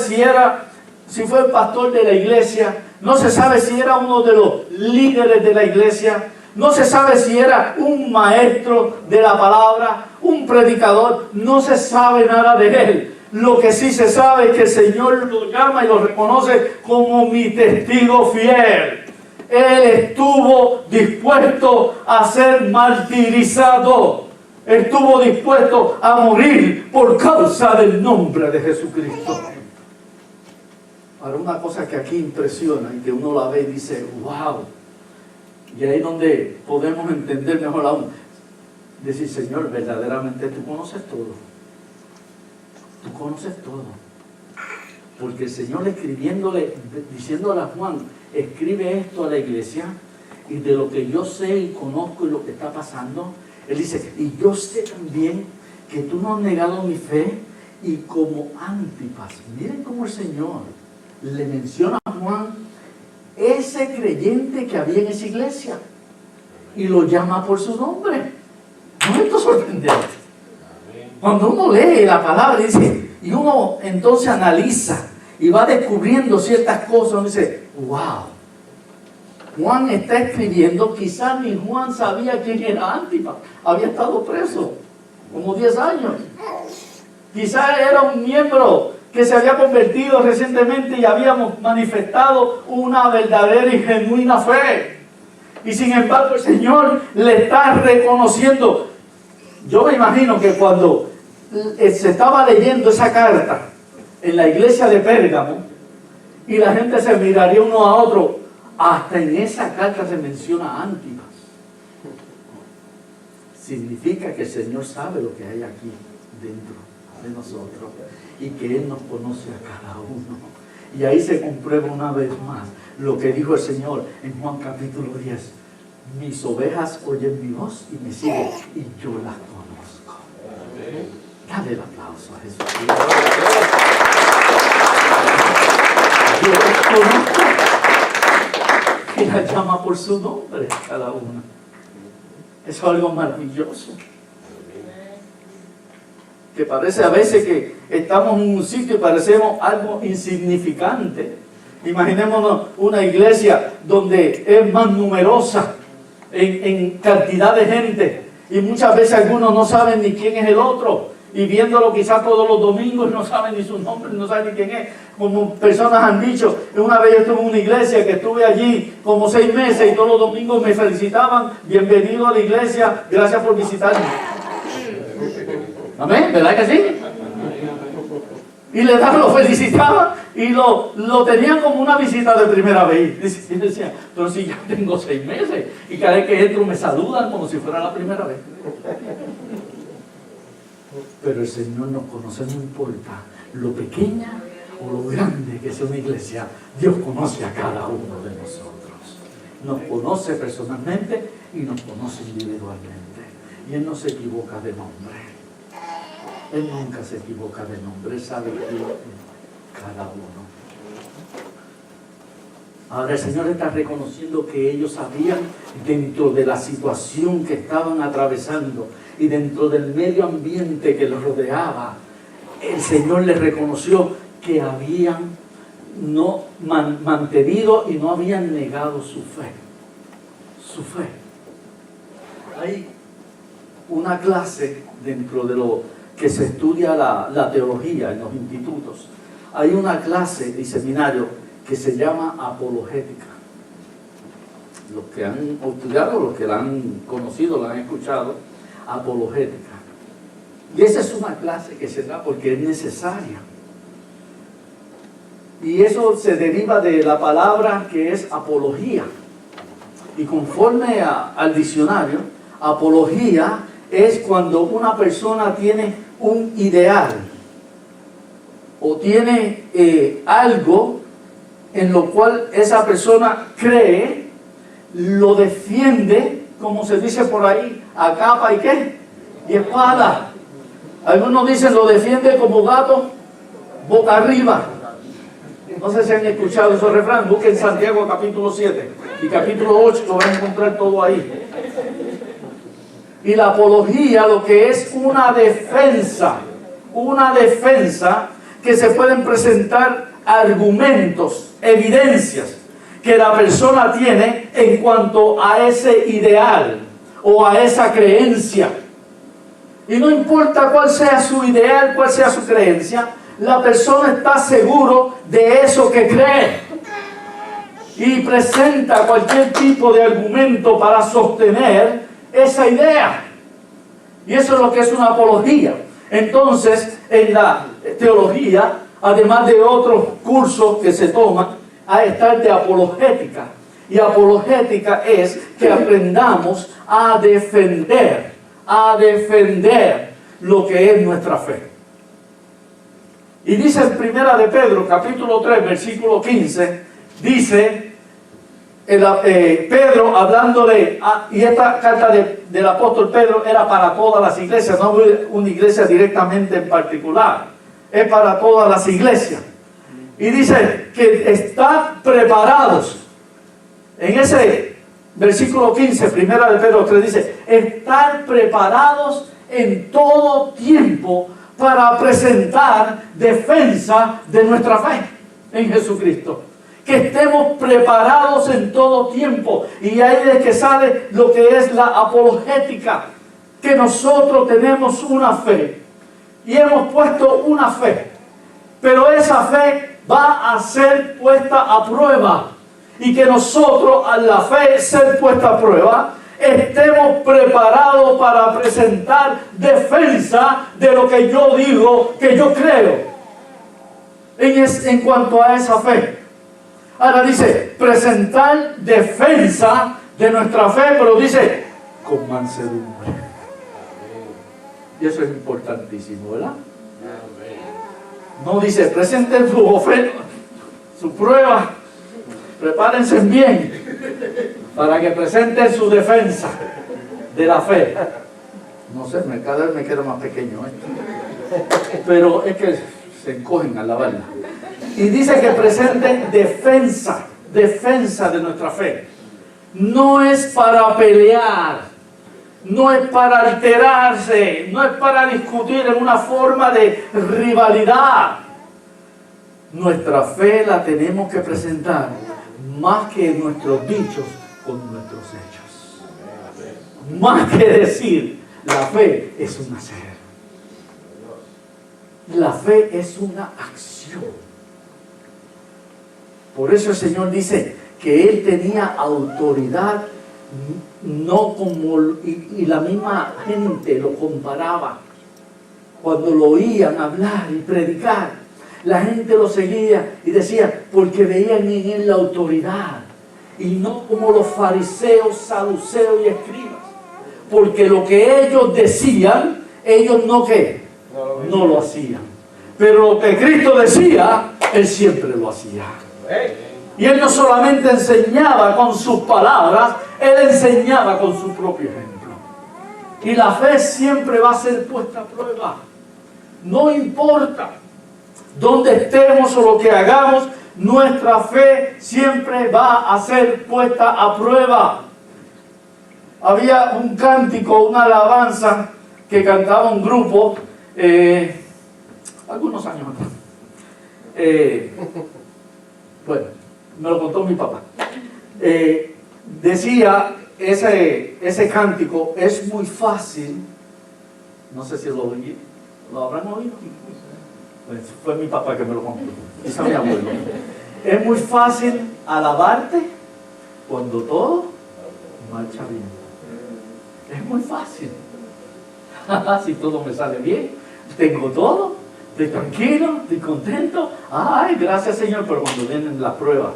si fue el pastor de la iglesia, no se sabe si era uno de los líderes de la iglesia, no se sabe si era un maestro de la palabra, un predicador, no se sabe nada de él. Lo que sí se sabe es que el Señor lo llama y lo reconoce como mi testigo fiel. Él estuvo dispuesto a ser martirizado. Estuvo dispuesto a morir por causa del nombre de Jesucristo. Ahora, una cosa que aquí impresiona y que uno la ve y dice, wow. Y ahí es donde podemos entender mejor aún. Decir, Señor, verdaderamente tú conoces todo. Tú conoces todo. Porque el Señor diciéndole a Juan, escribe esto a la iglesia, y de lo que yo sé y conozco y lo que está pasando, Él dice, y yo sé también que tú no has negado mi fe, y como Antipas, miren cómo el Señor le menciona a Juan, ese creyente que había en esa iglesia, y lo llama por su nombre. ¿No es esto sorprendente? Cuando uno lee la palabra, dice, y uno entonces analiza, y va descubriendo ciertas cosas, uno dice, wow. Juan está escribiendo, quizás ni Juan sabía quién era Antipas, había estado preso como 10 años. Quizás era un miembro que se había convertido recientemente y habíamos manifestado una verdadera y genuina fe. Y sin embargo el Señor le está reconociendo. Yo me imagino que cuando se estaba leyendo esa carta en la iglesia de Pérgamo y la gente se miraría uno a otro, hasta en esa carta se menciona a Antipas. Significa que el Señor sabe lo que hay aquí dentro de nosotros y que Él nos conoce a cada uno. Y ahí se comprueba una vez más lo que dijo el Señor en Juan capítulo 10. Mis ovejas oyen mi voz y me siguen y yo las conozco. Dale el aplauso a Jesús. Yo las conozco. Y la llama por su nombre cada una. Es algo maravilloso. Que parece a veces que estamos en un sitio y parecemos algo insignificante. Imaginémonos una iglesia donde es más numerosa en cantidad de gente. Y muchas veces algunos no saben ni quién es el otro. Y viéndolo quizás todos los domingos no saben ni su nombre, no saben ni quién es. Como personas han dicho, una vez yo estuve en una iglesia que estuve allí como 6 meses y todos los domingos me felicitaban, bienvenido a la iglesia, gracias por visitarme. Amén, ¿verdad que sí? Y lo felicitaban y lo tenían como una visita de primera vez. Y decían, pero si ya tengo 6 meses y cada vez que entro me saludan como si fuera la primera vez. Pero el Señor nos conoce, no importa lo pequeña o lo grande que sea una iglesia, Dios conoce a cada uno de nosotros. Nos conoce personalmente y nos conoce individualmente. Y Él no se equivoca de nombre. Él nunca se equivoca de nombre. Él sabe quién es cada uno. Ahora el Señor está reconociendo que ellos sabían, dentro de la situación que estaban atravesando y dentro del medio ambiente que los rodeaba, el Señor les reconoció que habían no mantenido y no habían negado su fe. Su fe. Hay una clase dentro de lo que se estudia la teología en los institutos. Hay una clase y seminario que se llama apologética. Los que han estudiado, los que la han conocido, la han escuchado, apologética. Y esa es una clase que se da porque es necesaria. Y eso se deriva de la palabra que es apología. Y conforme al diccionario, apología es cuando una persona tiene un ideal o tiene algo en lo cual esa persona cree lo defiende, como se dice por ahí, a capa y qué, y espada. Algunos dicen lo defiende como gato boca arriba. No sé si han escuchado esos refranes. Busquen Santiago capítulo 7 y capítulo 8, lo van a encontrar todo ahí. Y la apología lo que es una defensa que se pueden presentar argumentos, evidencias que la persona tiene en cuanto a ese ideal o a esa creencia. Y no importa cuál sea su ideal, cuál sea su creencia, la persona está seguro de eso que cree y presenta cualquier tipo de argumento para sostener esa idea. Y eso es lo que es una apología. Entonces, en la teología, además de otros cursos que se toman, está el de apologética. Y apologética es que aprendamos a defender lo que es nuestra fe. Y dice en Primera de Pedro, capítulo 3, versículo 15, dice Pedro hablándole, y esta carta del apóstol Pedro era para todas las iglesias, no una iglesia directamente en particular, es para todas las iglesias. Y dice que están preparados. En ese versículo 15, Primera de Pedro 3, dice, estar preparados en todo tiempo para presentar defensa de nuestra fe en Jesucristo. Que estemos preparados en todo tiempo. Y ahí es que sale lo que es la apologética, que nosotros tenemos una fe y hemos puesto una fe, pero esa fe va a ser puesta a prueba, y que nosotros, a la fe ser puesta a prueba, estemos preparados para presentar defensa de lo que yo digo, que yo creo en cuanto a esa fe. Ahora dice, presentar defensa de nuestra fe, pero dice, con mansedumbre. Y eso es importantísimo, ¿verdad? No dice, presenten su oferta, su prueba, prepárense bien para que presenten su defensa de la fe. No sé, cada vez me queda más pequeño pero es que se encogen al lavarla. Y dice que presenten defensa de nuestra fe. No es para pelear, no es para alterarse, no es para discutir en una forma de rivalidad. Nuestra fe la tenemos que presentar más que nuestros dichos, con nuestros hechos. Más que decir, la fe es un hacer. La fe es una acción. Por eso el Señor dice que Él tenía autoridad, no como, y la misma gente lo comparaba. Cuando lo oían hablar y predicar, la gente lo seguía y decía, porque veían en Él la autoridad, y no como los fariseos, saduceos y escribas. Porque lo que ellos decían, ellos no lo hacían. Pero lo que Cristo decía, Él siempre lo hacía. Y Él no solamente enseñaba con sus palabras, Él enseñaba con su propio ejemplo. Y la fe siempre va a ser puesta a prueba. No importa dónde estemos o lo que hagamos, nuestra fe siempre va a ser puesta a prueba. Había un cántico, una alabanza que cantaba un grupo algunos años atrás. Bueno, me lo contó mi papá. Decía ese cántico, es muy fácil, no sé si lo habrán oído. Pues fue mi papá que me lo contó, quizá mi abuelo. Es muy fácil alabarte cuando todo marcha bien. Es muy fácil. Si todo me sale bien, tengo todo, estoy tranquilo, estoy contento. Ay, gracias Señor, pero cuando vienen las pruebas,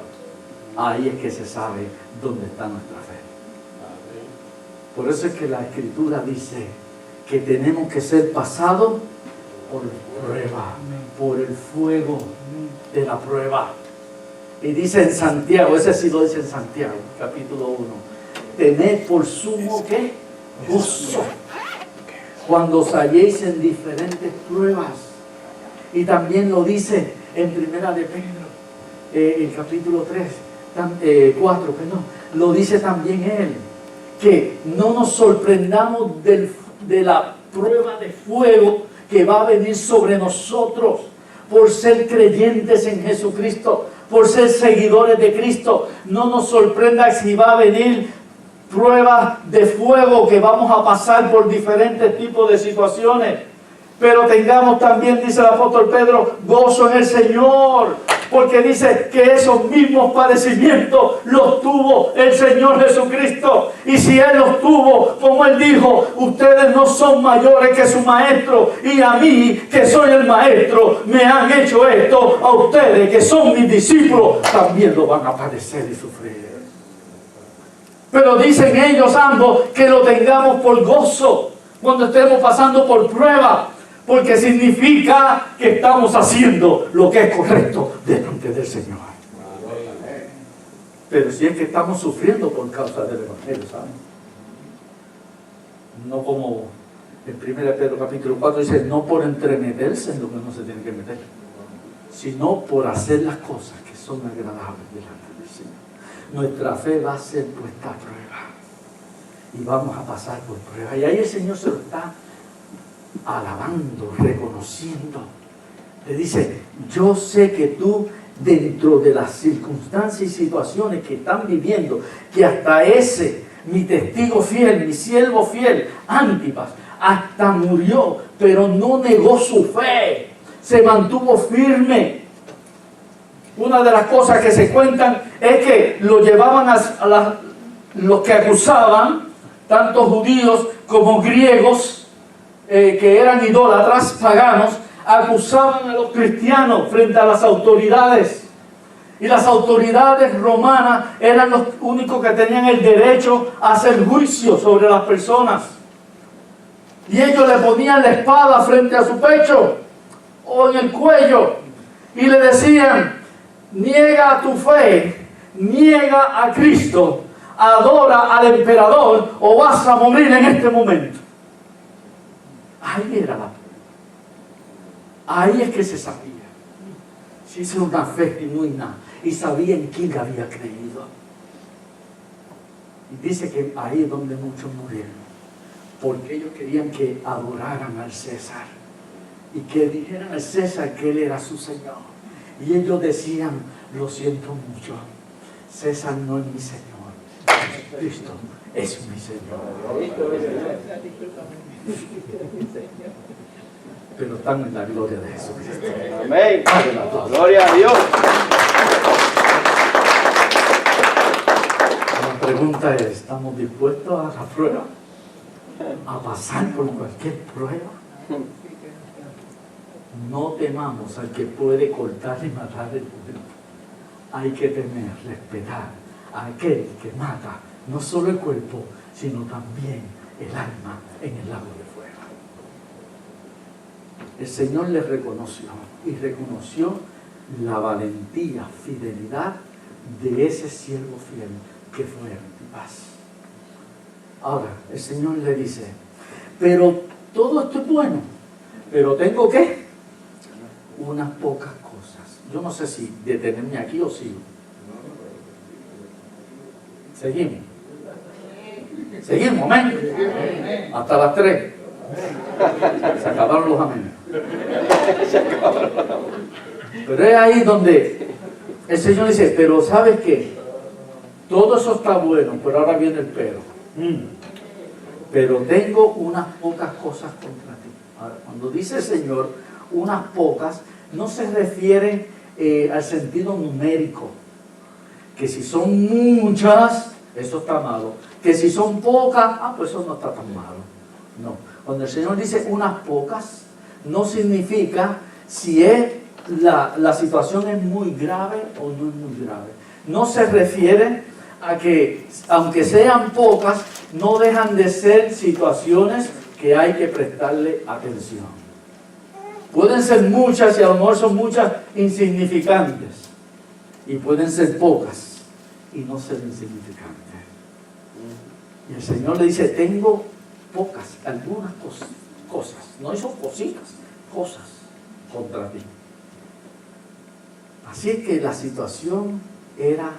ahí es que se sabe dónde está nuestra fe. Por eso es que la Escritura dice que tenemos que ser pasados por prueba, por el fuego de la prueba. Y dice en Santiago, ese sí lo dice en Santiago, capítulo 1, tened por sumo, ¿qué? Gozo, cuando os halléis en diferentes pruebas. Y también lo dice en Primera de Pedro, el capítulo 4, perdón, lo dice también él, que no nos sorprendamos de la prueba de fuego que va a venir sobre nosotros por ser creyentes en Jesucristo, por ser seguidores de Cristo. No nos sorprenda si va a venir pruebas de fuego, que vamos a pasar por diferentes tipos de situaciones. Pero tengamos también, dice el apóstol Pedro, gozo en el Señor, porque dice que esos mismos padecimientos los tuvo el Señor Jesucristo. Y si Él los tuvo, como Él dijo, ustedes no son mayores que su maestro, y a mí, que soy el maestro, me han hecho esto. A ustedes, que son mis discípulos, también lo van a padecer y sufrir. Pero dicen ellos ambos que lo tengamos por gozo cuando estemos pasando por prueba, porque significa que estamos haciendo lo que es correcto delante del Señor. Pero si es que estamos sufriendo por causa del Evangelio, ¿saben? No como en 1 Pedro capítulo 4 dice, no por entremeterse en lo que no se tiene que meter, sino por hacer las cosas que son agradables delante del Señor. Nuestra fe va a ser puesta a prueba y vamos a pasar por prueba. Y ahí el Señor se lo está alabando, reconociendo. Le dice, yo sé que tú, dentro de las circunstancias y situaciones que están viviendo, que hasta ese, mi testigo fiel, mi siervo fiel, Antipas, hasta murió, pero no negó su fe, se mantuvo firme. Una de las cosas que se cuentan es que lo llevaban a los que acusaban, tanto judíos como griegos, que eran idólatras, paganos, acusaban a los cristianos frente a las autoridades. Y las autoridades romanas eran los únicos que tenían el derecho a hacer juicio sobre las personas. Y ellos le ponían la espada frente a su pecho o en el cuello y le decían, niega tu fe, niega a Cristo, adora al emperador o vas a morir en este momento. Ahí era ahí es que se sabía si es una fe genuina y sabía en quién había creído. Y dice que ahí es donde muchos murieron, porque ellos querían que adoraran al César y que dijeran al César que él era su Señor. Y ellos decían, lo siento mucho, César no es mi Señor, Cristo es mi Señor. Pero están en la gloria de Jesucristo. Amén. Gloria a Dios. La pregunta es, ¿estamos dispuestos a la prueba? ¿A pasar por cualquier prueba? No temamos al que puede cortar y matar el cuerpo. Hay que temer, respetar a aquel que mata no solo el cuerpo, sino también el alma en el lago de fuego. El Señor les reconoció y reconoció la valentía, fidelidad de ese siervo fiel que fue Antipas. Ahora, el Señor le dice, pero todo esto es bueno, pero tengo que unas pocas cosas. Yo no sé si detenerme aquí o sigo. Seguimos. Seguimos, amén. Hasta las 3. Se acabaron los amenes. Pero es ahí donde el Señor dice, pero ¿sabes qué? Todo eso está bueno, pero ahora viene el pero. Pero tengo unas pocas cosas contra ti. Ahora, cuando dice el Señor unas pocas, no se refiere al sentido numérico, que si son muchas, eso está malo, que si son pocas, pues eso no está tan malo. No, cuando el Señor dice unas pocas, no significa si es la situación es muy grave o no es muy grave. No se refiere a que, aunque sean pocas, no dejan de ser situaciones que hay que prestarle atención. Pueden ser muchas y a lo mejor son muchas insignificantes. y pueden ser pocas y no ser insignificantes. Y el Señor le dice, tengo pocas, algunas cosas, no son cositas, cosas contra ti. Así es que la situación era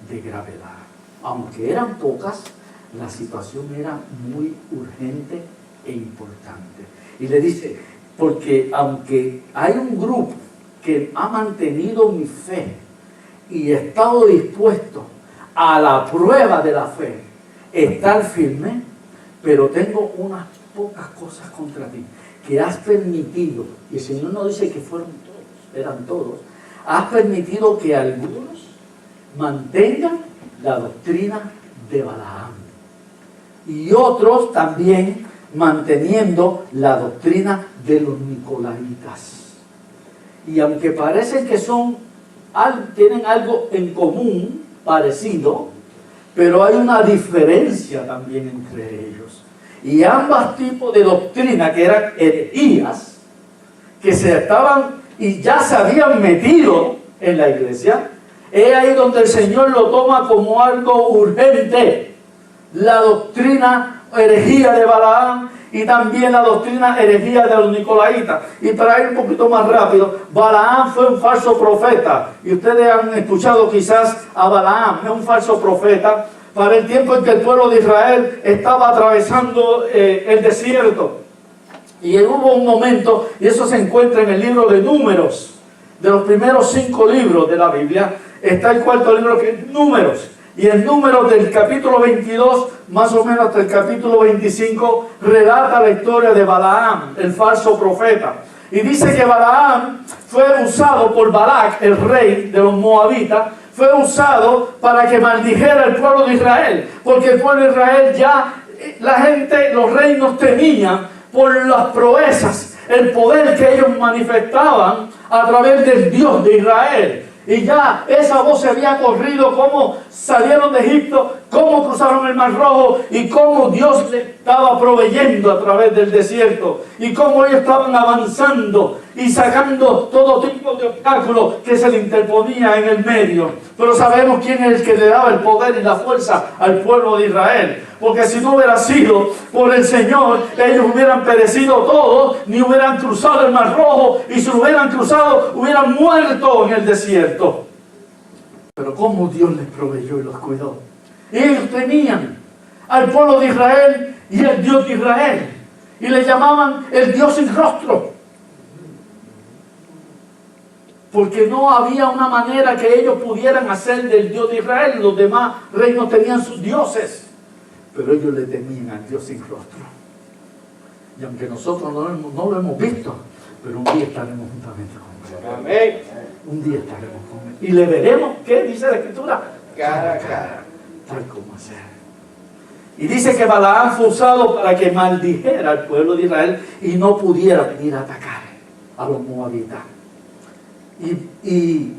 de gravedad. Aunque eran pocas, la situación era muy urgente e importante. Y le dice, porque aunque hay un grupo que ha mantenido mi fe y he estado dispuesto a la prueba de la fe, estar firme, pero tengo unas pocas cosas contra ti, que has permitido, y el Señor no dice que fueron todos, eran todos, has permitido que algunos mantengan la doctrina de Balaam y otros también manteniendo la doctrina de los nicolaitas. Y aunque parecen que tienen algo en común, parecido, pero hay una diferencia también entre ellos. Y ambos tipos de doctrina, que eran herejías, que se estaban y ya se habían metido en la iglesia, es ahí donde el Señor lo toma como algo urgente. La doctrina herejía de Balaam y también la doctrina herejía de los nicolaitas. Y para ir un poquito más rápido, Balaam fue un falso profeta. Y ustedes han escuchado quizás a Balaam, es un falso profeta para el tiempo en que el pueblo de Israel estaba atravesando el desierto. Y hubo un momento, y eso se encuentra en el libro de Números, de los primeros 5 libros de la Biblia, está el cuarto libro que es Números. Y el número del capítulo 22, más o menos hasta el capítulo 25, relata la historia de Balaam, el falso profeta. Y dice que Balaam fue usado por Balac, el rey de los moabitas, fue usado para que maldijera al pueblo de Israel. Porque el pueblo de Israel ya, la gente, los reinos temían por las proezas, el poder que ellos manifestaban a través del Dios de Israel. Y ya esa voz se había corrido, cómo salieron de Egipto, cómo cruzaron el Mar Rojo y cómo Dios les estaba proveyendo a través del desierto. Y cómo ellos estaban avanzando y sacando todo tipo de obstáculos que se le interponía en el medio. Pero sabemos quién es el que le daba el poder y la fuerza al pueblo de Israel. Porque si no hubiera sido por el Señor, ellos hubieran perecido todos, ni hubieran cruzado el Mar Rojo, y si lo hubieran cruzado, hubieran muerto en el desierto. Pero cómo Dios les proveyó y los cuidó. Y ellos tenían al pueblo de Israel y el Dios de Israel. Y le llamaban el Dios sin rostro. Porque no había una manera que ellos pudieran hacer del Dios de Israel. Los demás reinos tenían sus dioses. Pero ellos le temían al Dios sin rostro. Y aunque nosotros no lo hemos visto, pero un día estaremos juntamente con Él. Amén. Un día estaremos con Él. Y le veremos, ¿qué dice la Escritura? Cara a cara. Tal como sea. Y dice que Balaam fue usado para que maldijera al pueblo de Israel y no pudiera venir a atacar a los moabitas. Y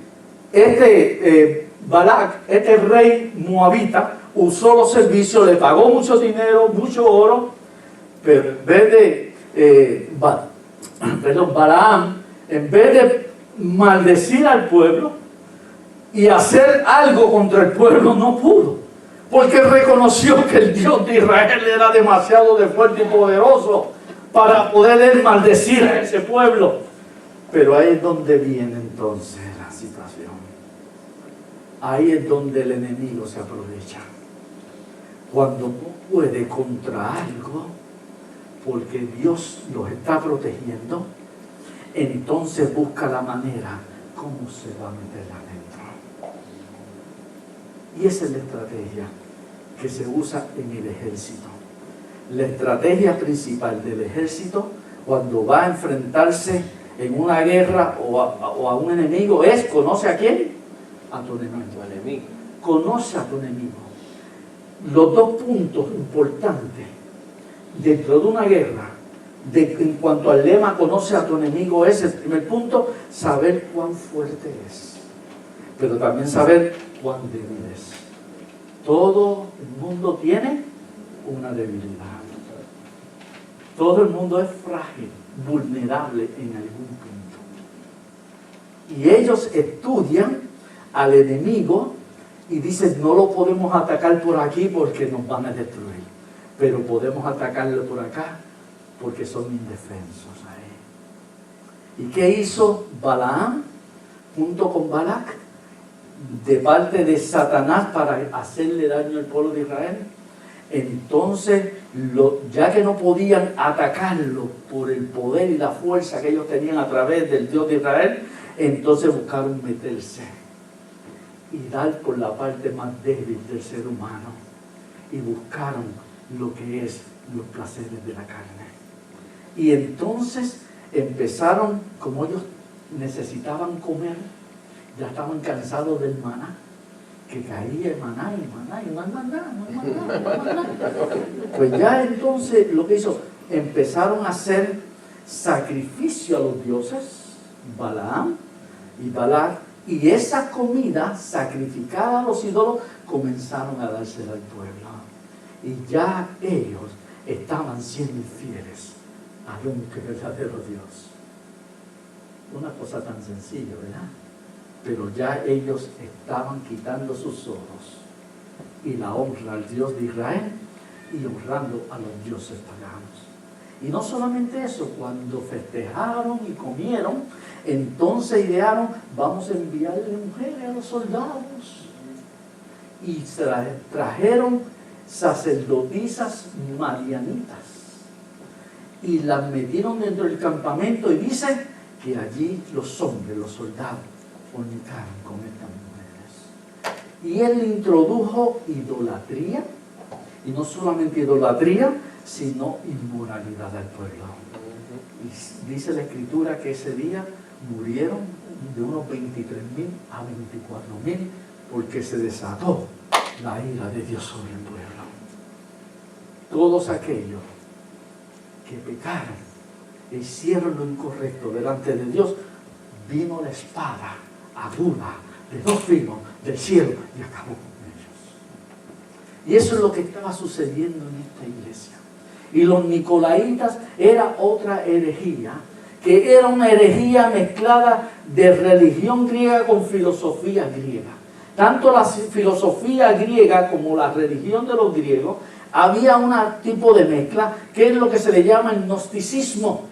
Balac, este rey moabita, usó los servicios, le pagó mucho dinero, mucho oro, pero en vez de Balaam, en vez de maldecir al pueblo y hacer algo contra el pueblo, no pudo, porque reconoció que el Dios de Israel era demasiado de fuerte y poderoso para poder él maldecir a ese pueblo. Pero ahí es donde viene entonces la situación. Ahí es donde el enemigo se aprovecha. Cuando no puede contra algo, porque Dios los está protegiendo, entonces busca la manera cómo se va a meter adentro. Y esa es la estrategia que se usa en el ejército. La estrategia principal del ejército, cuando va a enfrentarse en una guerra o a un enemigo, es: ¿conoce a quién? A tu enemigo. Conoce a tu enemigo. Los dos puntos importantes dentro de una guerra, en cuanto al lema conoce a tu enemigo, es el primer punto: saber cuán fuerte es, pero también saber cuán débil es. Todo el mundo tiene una debilidad. Todo el mundo es frágil, vulnerable en algún punto. Y ellos estudian al enemigo y dice, no lo podemos atacar por aquí porque nos van a destruir, pero podemos atacarlo por acá porque son indefensos ahí. ¿Y qué hizo Balaam junto con Balac de parte de Satanás para hacerle daño al pueblo de Israel? Entonces, ya que no podían atacarlo por el poder y la fuerza que ellos tenían a través del Dios de Israel, entonces buscaron meterse y dar por la parte más débil del ser humano y buscaron lo que es los placeres de la carne. Y entonces empezaron, como ellos necesitaban comer, ya estaban cansados del maná, que caía maná y maná y maná. Pues ya entonces lo que hizo, empezaron a hacer sacrificio a los dioses, Balaam y Balac, y esa comida sacrificada a los ídolos comenzaron a dársela al pueblo. Y ya ellos estaban siendo infieles al único y verdadero Dios. Una cosa tan sencilla, ¿verdad? Pero ya ellos estaban quitando sus ojos y la honra al Dios de Israel y honrando a los dioses paganos. Y no solamente eso, cuando festejaron y comieron, entonces idearon, vamos a enviarle mujeres a los soldados. Y trajeron sacerdotisas madianitas y las metieron dentro del campamento, y dice que allí los hombres, los soldados, fornicaron con estas mujeres. Y él introdujo idolatría, y no solamente idolatría, sino inmoralidad al pueblo. Y dice la Escritura que ese día murieron de unos 23.000 a 24.000 porque se desató la ira de Dios sobre el pueblo. Todos aquellos que pecaron e hicieron lo incorrecto delante de Dios, vino la espada aguda de 2 filos del cielo y acabó con ellos. Y eso es lo que estaba sucediendo en esta iglesia. Y los nicolaitas era otra herejía, que era una herejía mezclada de religión griega con filosofía griega. Tanto la filosofía griega como la religión de los griegos, había un tipo de mezcla que es lo que se le llama el gnosticismo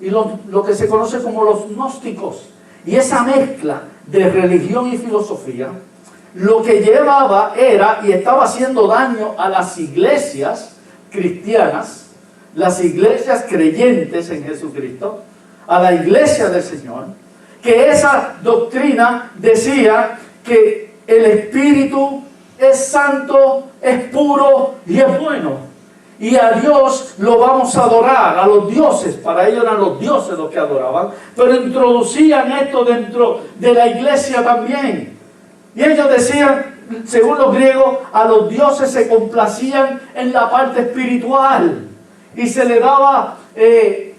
y lo que se conoce como los gnósticos. Y esa mezcla de religión y filosofía lo que llevaba era y estaba haciendo daño a las iglesias cristianas, las iglesias creyentes en Jesucristo, a la iglesia del Señor, que esa doctrina decía que el Espíritu es santo, es puro y es bueno. Y a Dios lo vamos a adorar, a los dioses. Para ellos eran los dioses los que adoraban, pero introducían esto dentro de la iglesia también. Y ellos decían, según los griegos, a los dioses se complacían en la parte espiritual. Y se le daba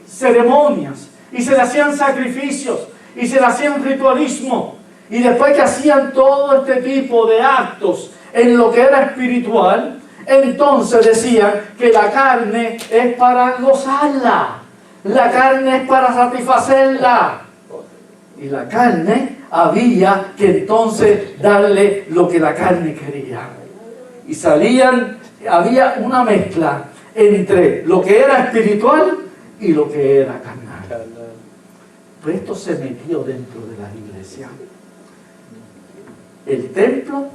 ceremonias, y se le hacían sacrificios, y se le hacían ritualismo. Y después que hacían todo este tipo de actos en lo que era espiritual, entonces decían que la carne es para gozarla, la carne es para satisfacerla, y la carne había que entonces darle lo que la carne quería. Y había una mezcla entre lo que era espiritual y lo que era carnal. Pues esto se metió dentro de la iglesia. El templo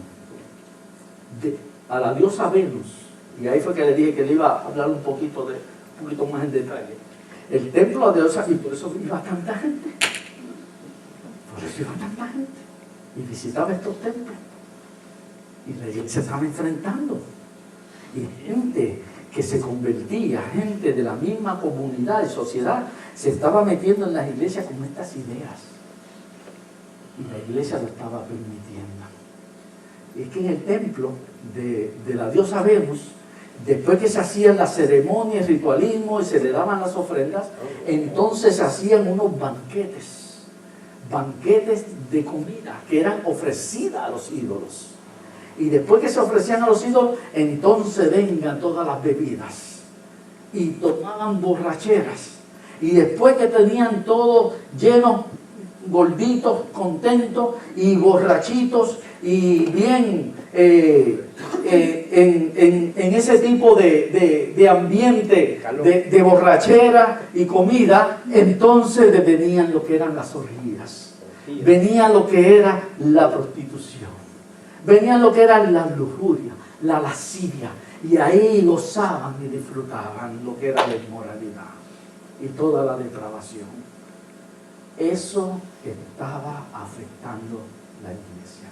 a la diosa Venus, y ahí fue que le dije que le iba a hablar un poquito más en detalle. El templo a la diosa, y por eso iba tanta gente, y visitaba estos templos, y la iglesia se estaba enfrentando, y gente que se convertía, gente de la misma comunidad y sociedad, se estaba metiendo en las iglesias con estas ideas, y la iglesia lo estaba permitiendo. Y es que en el templo de la diosa Venus, después que se hacían las ceremonias, el ritualismo y se le daban las ofrendas, entonces se hacían unos banquetes de comida que eran ofrecidas a los ídolos. Y después que se ofrecían a los ídolos, entonces vengan todas las bebidas y tomaban borracheras. Y después que tenían todo lleno gorditos, contentos y borrachitos y bien en ese tipo de ambiente de borrachera y comida. Entonces venían lo que eran las orgías, venía lo que era la prostitución, venían lo que era la lujuria, la lascivia, y ahí gozaban y disfrutaban lo que era la inmoralidad y toda la depravación. Eso estaba afectando la iglesia.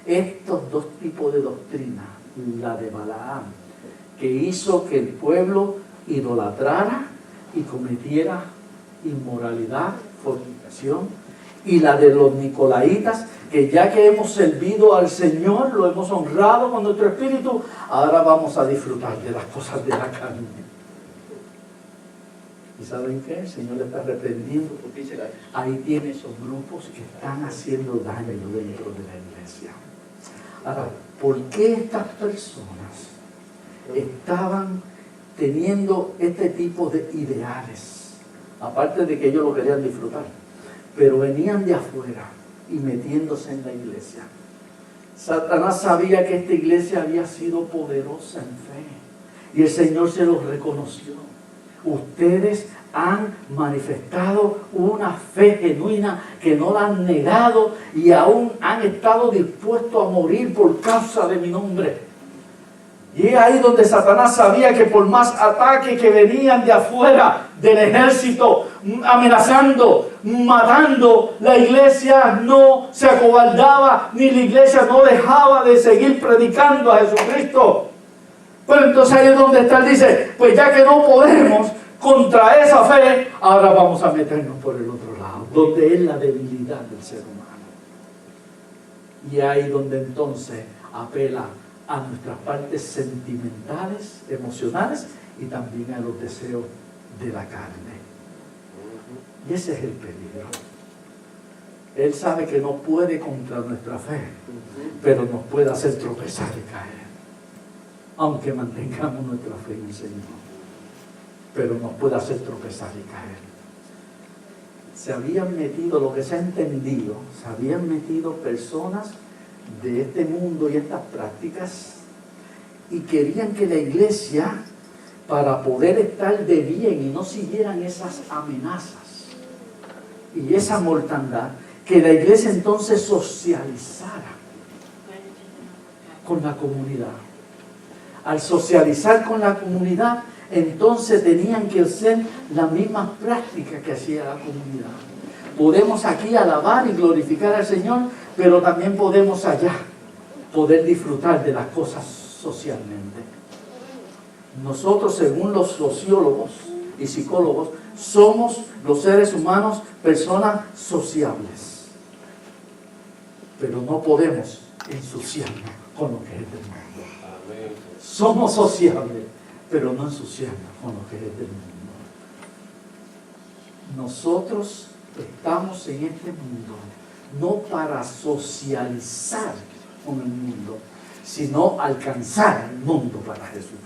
Estos dos tipos de doctrina, la de Balaam, que hizo que el pueblo idolatrara y cometiera inmoralidad, fornicación, y la de los nicolaitas, que ya que hemos servido al Señor, lo hemos honrado con nuestro espíritu, ahora vamos a disfrutar de las cosas de la carne. ¿Y saben qué? El Señor le está reprendiendo porque dice, ahí tiene esos grupos que están haciendo daño dentro de la iglesia. Ahora, ¿por qué estas personas estaban teniendo este tipo de ideales? Aparte de que ellos lo querían disfrutar, pero venían de afuera y metiéndose en la iglesia. Satanás sabía que esta iglesia había sido poderosa en fe y el Señor se los reconoció. Ustedes han manifestado una fe genuina que no la han negado y aún han estado dispuestos a morir por causa de mi nombre. Y es ahí donde Satanás sabía que por más ataques que venían de afuera del ejército, amenazando, matando, la iglesia no se acobardaba, ni la iglesia no dejaba de seguir predicando a Jesucristo. Pero entonces ahí es donde está, él dice, pues ya que no podemos contra esa fe, ahora vamos a meternos por el otro lado, donde es la debilidad del ser humano. Y ahí donde entonces apela a nuestras partes sentimentales, emocionales y también a los deseos de la carne. Y ese es el peligro. Él sabe que no puede contra nuestra fe, pero nos puede hacer tropezar y caer, aunque mantengamos nuestra fe en el Señor. Pero nos puede hacer tropezar y caer. Se habían metido, lo que se ha entendido, se habían metido personas de este mundo y estas prácticas y querían que la iglesia, para poder estar de bien y no siguieran esas amenazas y esa mortandad, que la iglesia entonces socializara con la comunidad. Al socializar con la comunidad, entonces tenían que hacer las mismas prácticas que hacía la comunidad. Podemos aquí alabar y glorificar al Señor, pero también podemos allá poder disfrutar de las cosas socialmente. Nosotros, según los sociólogos y psicólogos, somos los seres humanos personas sociables, pero no podemos ensuciarnos con lo que es del mundo. Somos sociables, pero no ensuciarnos con lo que es del mundo. Nosotros estamos en este mundo no para socializar con el mundo, sino alcanzar el mundo para Jesucristo.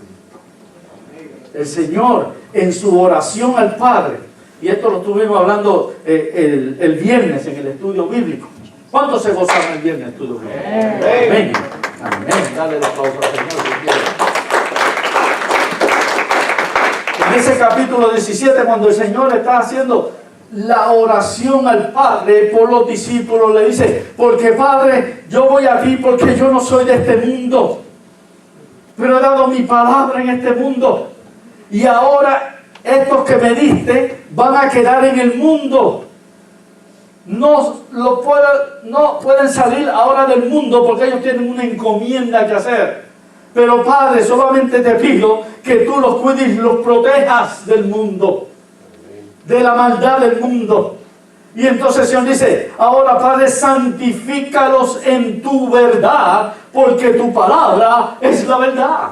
El Señor, en su oración al Padre, y esto lo estuvimos hablando el viernes en el estudio bíblico. ¿Cuántos se gozaron el viernes en el estudio bíblico? Amén. Amén. Dale la pausa al Señor si quiere. En ese capítulo 17, cuando el Señor está haciendo la oración al Padre por los discípulos, le dice, porque Padre, yo voy a ti porque yo no soy de este mundo, pero he dado mi palabra en este mundo, y ahora estos que me diste van a quedar en el mundo. No pueden salir ahora del mundo porque ellos tienen una encomienda que hacer. Pero Padre, solamente te pido que tú los cuides y los protejas del mundo, de la maldad del mundo. Y entonces el Señor dice, ahora Padre, santifícalos en tu verdad, porque tu palabra es la verdad.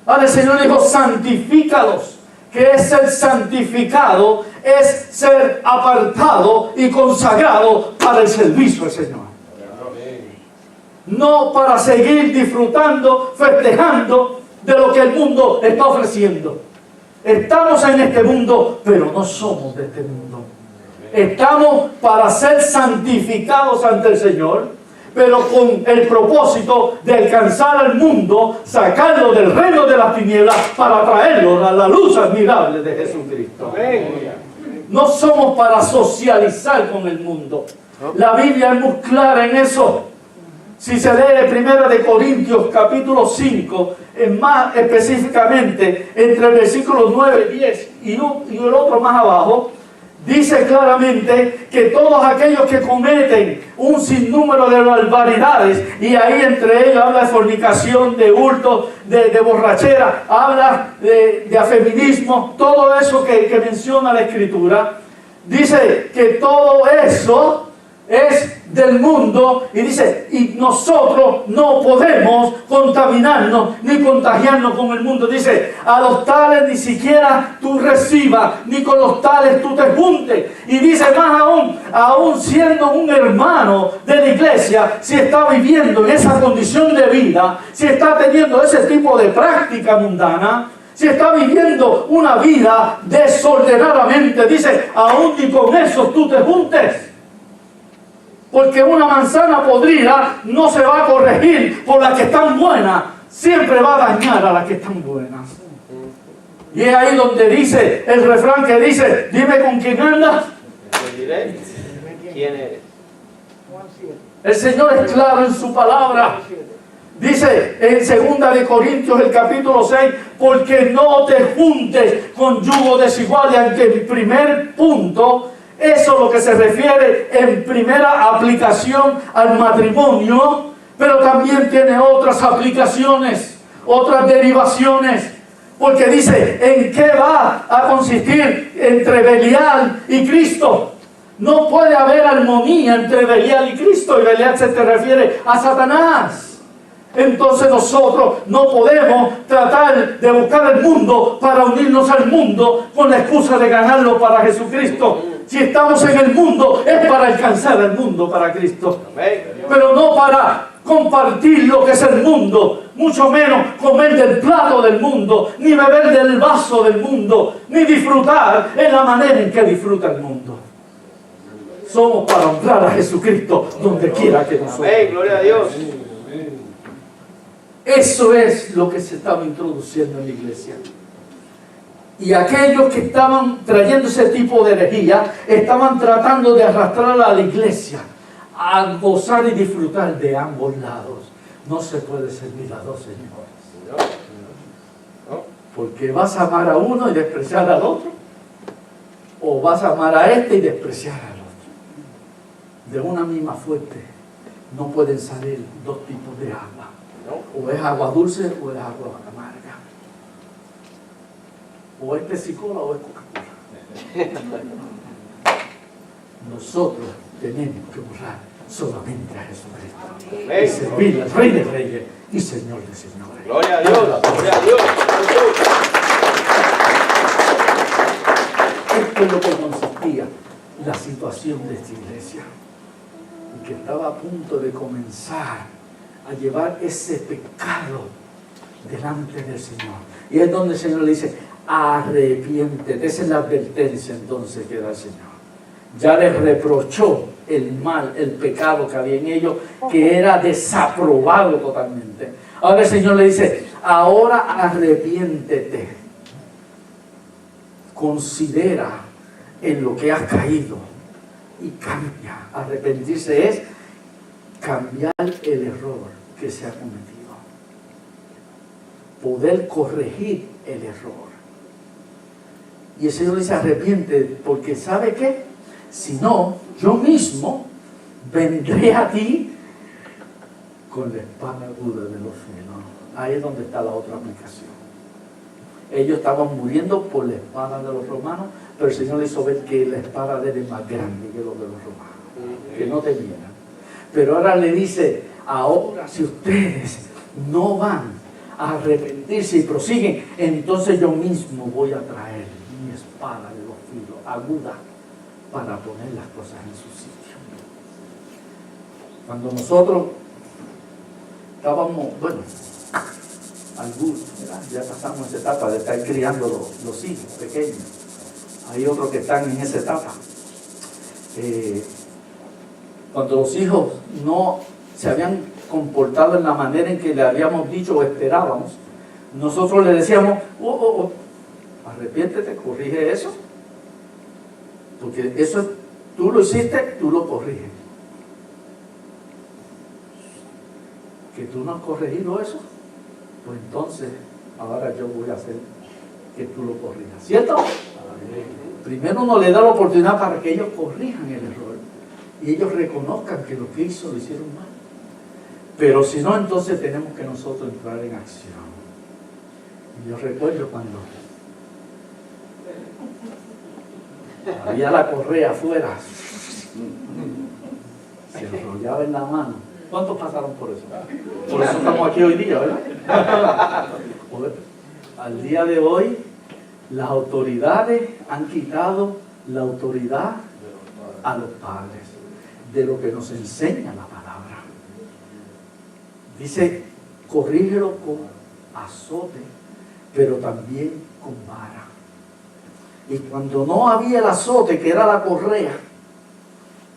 Ahora el Señor dijo, santifícalos. Que es ser santificado, es ser apartado y consagrado para el servicio del Señor. No para seguir disfrutando, festejando de lo que el mundo está ofreciendo. Estamos en este mundo, pero no somos de este mundo. Estamos para ser santificados ante el Señor, pero con el propósito de alcanzar al mundo, sacarlo del reino de las tinieblas para traerlo a la luz admirable de Jesucristo. No somos para socializar con el mundo. La Biblia es muy clara en eso. Si se lee 1 de Corintios capítulo 5, más específicamente entre el versículo 9, 10 y el otro más abajo, dice claramente que todos aquellos que cometen un sinnúmero de barbaridades, y ahí entre ellos habla de fornicación, de hurto, de borrachera, habla de afeminismo, todo eso que menciona la Escritura, dice que todo eso es del mundo, y dice, y nosotros no podemos contaminarnos ni contagiarnos con el mundo. Dice, a los tales ni siquiera tú recibas, ni con los tales tú te juntes. Y dice más aún siendo un hermano de la iglesia, si está viviendo en esa condición de vida, si está teniendo ese tipo de práctica mundana, si está viviendo una vida desordenadamente, dice, aún ni con eso tú te juntes. Porque una manzana podrida no se va a corregir por las que están buenas, siempre va a dañar a las que están buenas. Y es ahí donde dice el refrán que dice, dime con quién andas. Te diré quién eres. El Señor es claro en su palabra. Dice en 2 de Corintios el capítulo 6, porque no te juntes con yugo desigual. Y aunque el primer punto, eso es lo que se refiere en primera aplicación al matrimonio, pero también tiene otras aplicaciones, otras derivaciones, porque dice, ¿en qué va a consistir entre Belial y Cristo? No puede haber armonía entre Belial y Cristo, y Belial se te refiere a Satanás. Entonces nosotros no podemos tratar de buscar el mundo para unirnos al mundo con la excusa de ganarlo para Jesucristo. Si estamos en el mundo es para alcanzar el mundo para Cristo, pero no para compartir lo que es el mundo, mucho menos comer del plato del mundo, ni beber del vaso del mundo, ni disfrutar en la manera en que disfruta el mundo. Somos para honrar a Jesucristo donde quiera que nosotros. Gloria a Dios. Eso es lo que se estaba introduciendo en la iglesia. Y aquellos que estaban trayendo ese tipo de herejía estaban tratando de arrastrar a la iglesia a gozar y disfrutar de ambos lados. No se puede servir a dos señores. Porque vas a amar a uno y despreciar al otro, o vas a amar a este y despreciar al otro. De una misma fuente no pueden salir dos tipos de agua. O es agua dulce o es agua amarga. O es Pepsi-Cola o es Coca-Cola. Nosotros tenemos que honrar solamente a Jesucristo y servir al Rey de Reyes y Señor de Señores. Gloria a Dios, gloria a Dios. Esto es lo que consistía la situación de esta iglesia, y que estaba a punto de comenzar a llevar ese pecado delante del Señor. Y es donde el Señor le dice, arrepiéntete. Esa es la advertencia entonces que da el Señor. Ya les reprochó el mal, el pecado que había en ellos, que era desaprobado totalmente. Ahora el Señor le dice, ahora arrepiéntete. Considera en lo que has caído y cambia. Arrepentirse es cambiar el error que se ha cometido, poder corregir el error. Y el Señor dice, arrepiente, porque ¿sabe qué? Si no, yo mismo vendré a ti con la espada aguda de los cielos. Ahí es donde está la otra aplicación. Ellos estaban muriendo por la espada de los romanos, pero el Señor les hizo ver que la espada de él es más grande que lo de los romanos, que no temieran. Pero ahora le dice, ahora si ustedes no van a arrepentirse y prosiguen, entonces yo mismo voy a traer mi espada de los filos, aguda, para poner las cosas en su sitio. Cuando nosotros estábamos, algunos, ya pasamos esa etapa de estar criando los hijos pequeños. Hay otros que están en esa etapa. cuando los hijos no se habían comportado en la manera en que le habíamos dicho o esperábamos, nosotros le decíamos, arrepiéntete, corrige eso, porque eso tú lo hiciste, tú lo corriges. Que tú no has corregido eso, pues entonces ahora yo voy a hacer que tú lo corrijas, ¿cierto? Primero uno le da la oportunidad para que ellos corrijan el error y ellos reconozcan que lo que hizo lo hicieron mal. Pero si no, entonces tenemos que nosotros entrar en acción. Y yo recuerdo cuando había la correa afuera, se enrollaba en la mano. ¿Cuántos pasaron por eso? Por eso estamos aquí hoy día, ¿verdad? Al día de hoy, las autoridades han quitado la autoridad a los padres de lo que nos enseña la palabra. Dice, corrígelo con azote, pero también con vara. Y cuando no había el azote, que era la correa,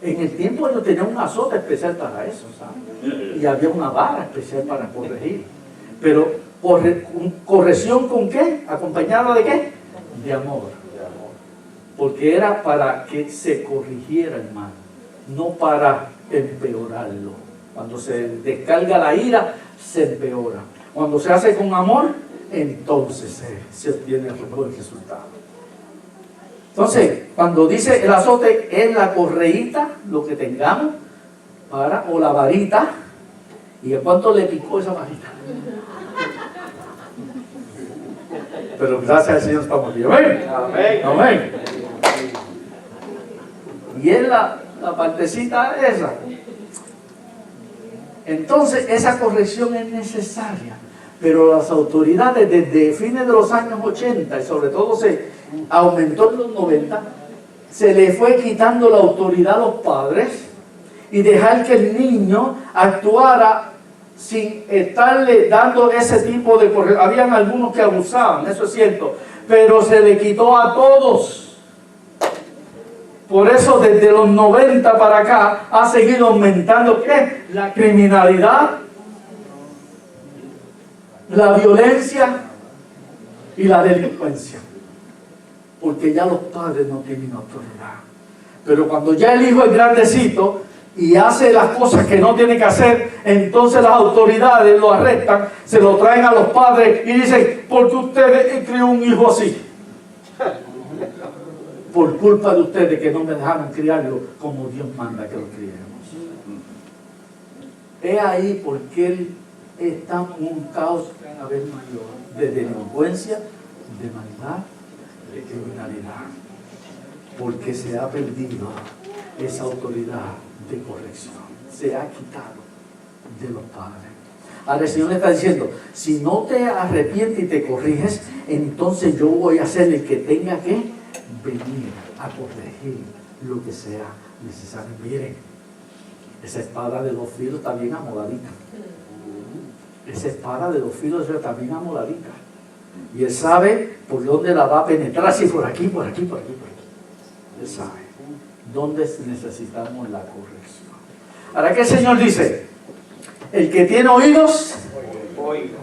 en el tiempo ellos tenían un azote especial para eso, ¿sabes? Y había una vara especial para corregir. Pero corrección ¿con qué? ¿Acompañada de qué? De amor. Porque era para que se corrigiera el mal, no para empeorarlo. Cuando se descarga la ira, se empeora. Cuando se hace con amor, entonces se obtiene el buen resultado. Entonces, cuando dice el azote, es la correíta, lo que tengamos, o la varita. ¿Y a cuánto le picó esa varita? Pero gracias al Señor estamos aquí. ¿Amén? Amén. Amén. Y es la partecita esa. Entonces, esa corrección es necesaria. Pero las autoridades desde fines de los años 80 y sobre todo se aumentó en los 90, se le fue quitando la autoridad a los padres y dejar que el niño actuara sin estarle dando ese tipo de corrección. Habían algunos que abusaban, eso es cierto, pero se le quitó a todos. Por eso desde los 90 para acá ha seguido aumentando ¿qué? La criminalidad, la violencia y la delincuencia. Porque ya los padres no tienen autoridad. Pero cuando ya el hijo es grandecito y hace las cosas que no tiene que hacer, entonces las autoridades lo arrestan, se lo traen a los padres y dicen, ¿por qué usted crió un hijo así? Por culpa de ustedes que no me dejaron criarlo como Dios manda que lo criemos. Es ahí porque estamos en un caos cada vez mayor de delincuencia, de maldad, de criminalidad, porque se ha perdido esa autoridad de corrección, se ha quitado de los padres. Ahora el Señor le está diciendo, si no te arrepientes y te corriges, entonces yo voy a ser el que tenga que venir a corregir lo que sea necesario. Miren, esa espada de 2 filos está bien amoladita. Esa espada de 2 filos está bien amoladita. Y Él sabe por dónde la va a penetrar, si por aquí, por aquí, por aquí, por aquí. Él sabe dónde necesitamos la corrección. Ahora, ¿qué el Señor dice? El que tiene oídos, Oiga.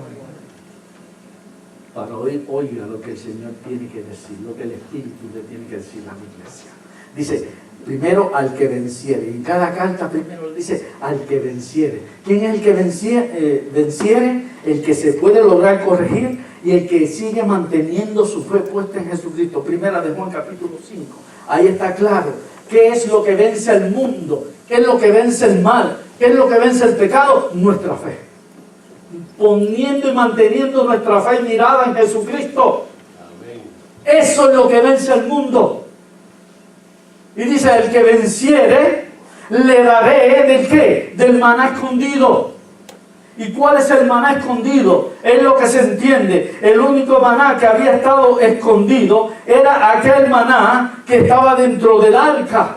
para oír, oiga lo que el Señor tiene que decir, lo que el Espíritu le tiene que decir a la iglesia. Dice, primero al que venciere. En cada carta primero dice al que venciere. ¿Quién es el que venciere? El que se puede lograr corregir y el que sigue manteniendo su fe puesta en Jesucristo. Primera de Juan capítulo 5. Ahí está claro. ¿Qué es lo que vence al mundo? ¿Qué es lo que vence el mal? ¿Qué es lo que vence el pecado? Nuestra fe. Poniendo y manteniendo nuestra fe mirada en Jesucristo. Eso es lo que vence al mundo. Y dice, el que venciere, le daré ¿del qué? Del maná escondido. ¿Y cuál es el maná escondido? Es lo que se entiende. El único maná que había estado escondido era aquel maná que estaba dentro del arca,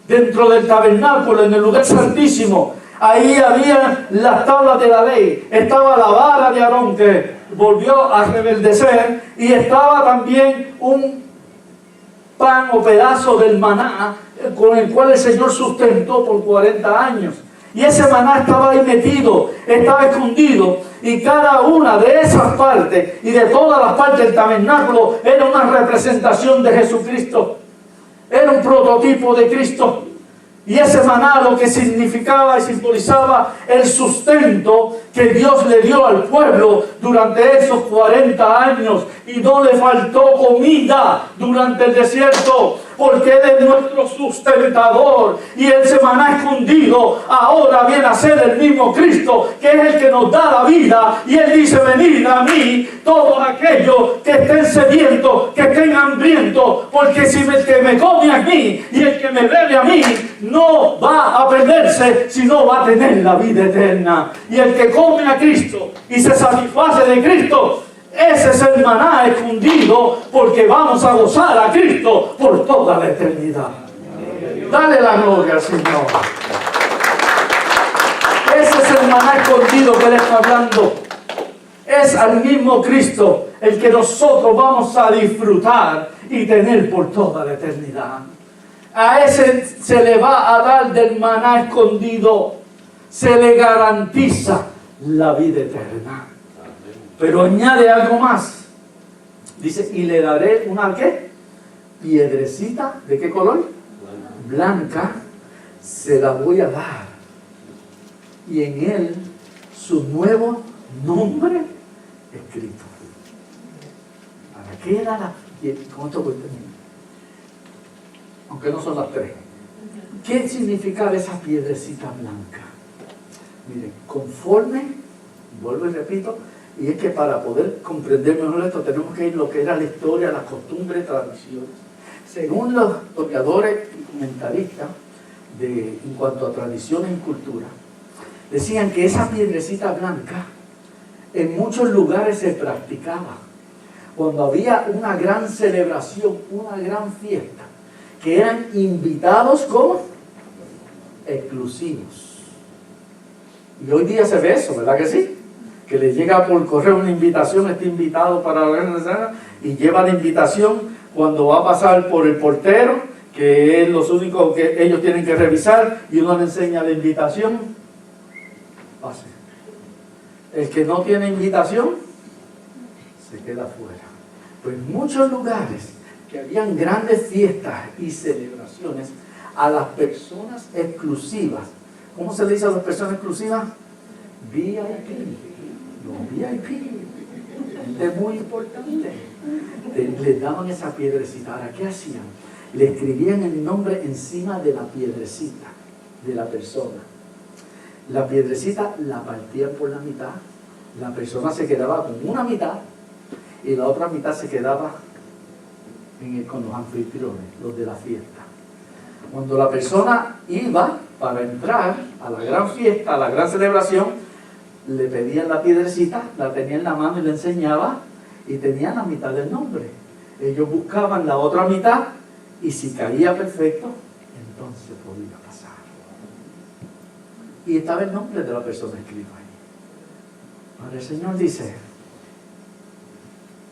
dentro del tabernáculo, en el lugar santísimo. Ahí había las tablas de la ley, estaba la vara de Aarón que volvió a rebeldecer y estaba también pan o pedazo del maná con el cual el Señor sustentó por 40 años. Y ese maná estaba ahí metido, estaba escondido. Y cada una de esas partes y de todas las partes del tabernáculo era una representación de Jesucristo. Era un prototipo de Cristo. Y ese maná lo que significaba y simbolizaba el sustento que Dios le dio al pueblo durante esos 40 años. Y no le faltó comida durante el desierto, porque Él es nuestro sustentador. Y ese maná escondido ahora viene a ser el mismo Cristo, que es el que nos da la vida. Y Él dice: venid a mí todos aquellos que estén sedientos, que estén hambrientos, porque si el que me come a mí y el que me bebe a mí no va a perderse, sino va a tener la vida eterna. Y el que come a Cristo y se satisface de Cristo, ese es el maná escondido, porque vamos a gozar a Cristo por toda la eternidad. Dale la gloria al Señor. Ese es el maná escondido que Él está hablando. Es al mismo Cristo el que nosotros vamos a disfrutar y tener por toda la eternidad. A ese se le va a dar del maná escondido. Se le garantiza la vida eterna. Pero añade algo más. Dice: y le daré una ¿qué? Piedrecita. ¿De qué color? Blanca. Se la voy a dar. Y en él su nuevo nombre escrito. ¿Para qué era la piedrecita? ¿Cómo esto cuesta? Aunque no son las tres. ¿Qué significaba esa piedrecita blanca? Miren, conforme, vuelvo y repito, y es que para poder comprender mejor esto tenemos que ir lo que era la historia, las costumbres, tradiciones. Según los historiadores y comentaristas en cuanto a tradiciones y cultura, decían que esa piedrecita blanca en muchos lugares se practicaba cuando había una gran celebración, una gran fiesta, que eran invitados como exclusivos. Y hoy día se ve eso, ¿verdad que sí? Que le llega por correo una invitación, está invitado para la gran cena, y lleva la invitación cuando va a pasar por el portero, que es los únicos que ellos tienen que revisar, y uno le enseña la invitación. Pase. El que no tiene invitación se queda fuera. Pues en muchos lugares que habían grandes fiestas y celebraciones, a las personas exclusivas, ¿cómo se le dice a las personas exclusivas? VIP. Los VIP, es muy importante. Les daban esa piedrecita. ¿Ahora qué hacían? Le escribían el nombre encima de la piedrecita de la persona. La piedrecita la partían por la mitad. La persona se quedaba con una mitad y la otra mitad se quedaba con los anfitriones, los de la fiesta. Cuando la persona iba para entrar a la gran fiesta, a la gran celebración, le pedían la piedrecita, la tenía en la mano y le enseñaba, y tenía la mitad del nombre. Ellos buscaban la otra mitad, y si caía perfecto, entonces podía pasar. Y estaba el nombre de la persona escrito ahí. Ahora el Señor dice,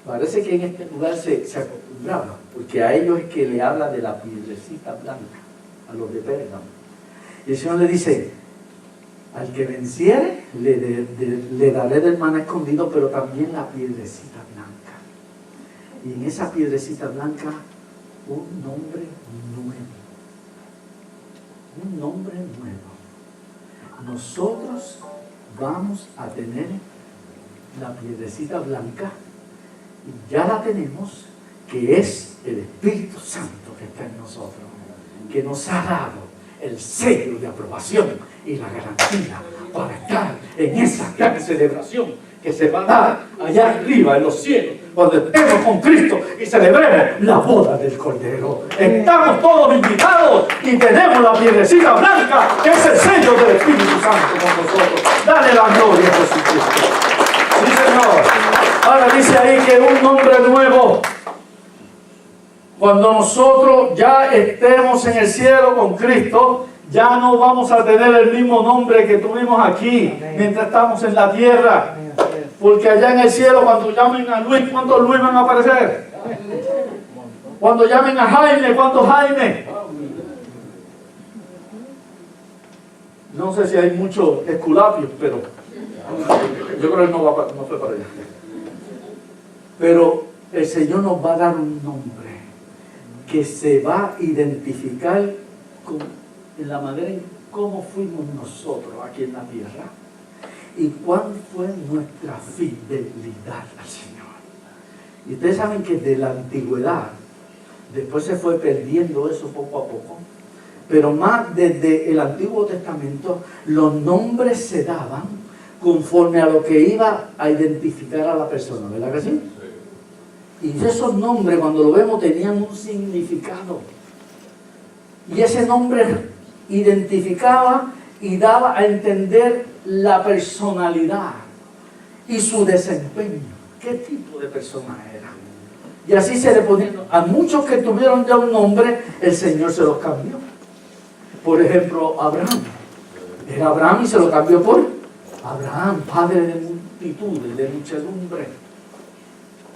parece que en este lugar se acostumbraba, porque a ellos es que le habla de la piedrecita blanca, a los de Pérgamo. Y el Señor le dice: al que venciere, le daré del maná escondido, pero también la piedrecita blanca. Y en esa piedrecita blanca, un nombre nuevo. Un nombre nuevo. Nosotros vamos a tener la piedrecita blanca, y ya la tenemos, que es el Espíritu Santo que está en nosotros, que nos ha dado el sello de aprobación y la garantía para estar en esa gran celebración que se va a dar allá arriba en los cielos, cuando estemos con Cristo y celebremos la boda del Cordero. Estamos todos invitados y tenemos la piedrecita blanca, que es el sello del Espíritu Santo con nosotros. Dale la gloria a Jesucristo. Sí, Señor. Ahora dice ahí que un nombre nuevo. Cuando nosotros ya estemos en el cielo con Cristo, ya no vamos a tener el mismo nombre que tuvimos aquí mientras estamos en la tierra. Porque allá en el cielo, cuando llamen a Luis, ¿cuántos Luis van a aparecer? Cuando llamen a Jaime, ¿cuánto Jaime? No sé si hay muchos esculapios, pero yo creo que no fue para allá. Pero el Señor nos va a dar un nombre que se va a identificar en la manera en cómo fuimos nosotros aquí en la tierra y cuál fue nuestra fidelidad al Señor. Y ustedes saben que de la antigüedad después se fue perdiendo eso poco a poco, pero más desde el Antiguo Testamento los nombres se daban conforme a lo que iba a identificar a la persona, ¿verdad que sí? Y esos nombres, cuando lo vemos, tenían un significado. Y ese nombre identificaba y daba a entender la personalidad y su desempeño. ¿Qué tipo de persona era? Y así se le ponían. A muchos que tuvieron ya un nombre, el Señor se los cambió. Por ejemplo, Abraham. Era Abraham y se lo cambió por Abraham, padre de multitudes, de muchedumbre.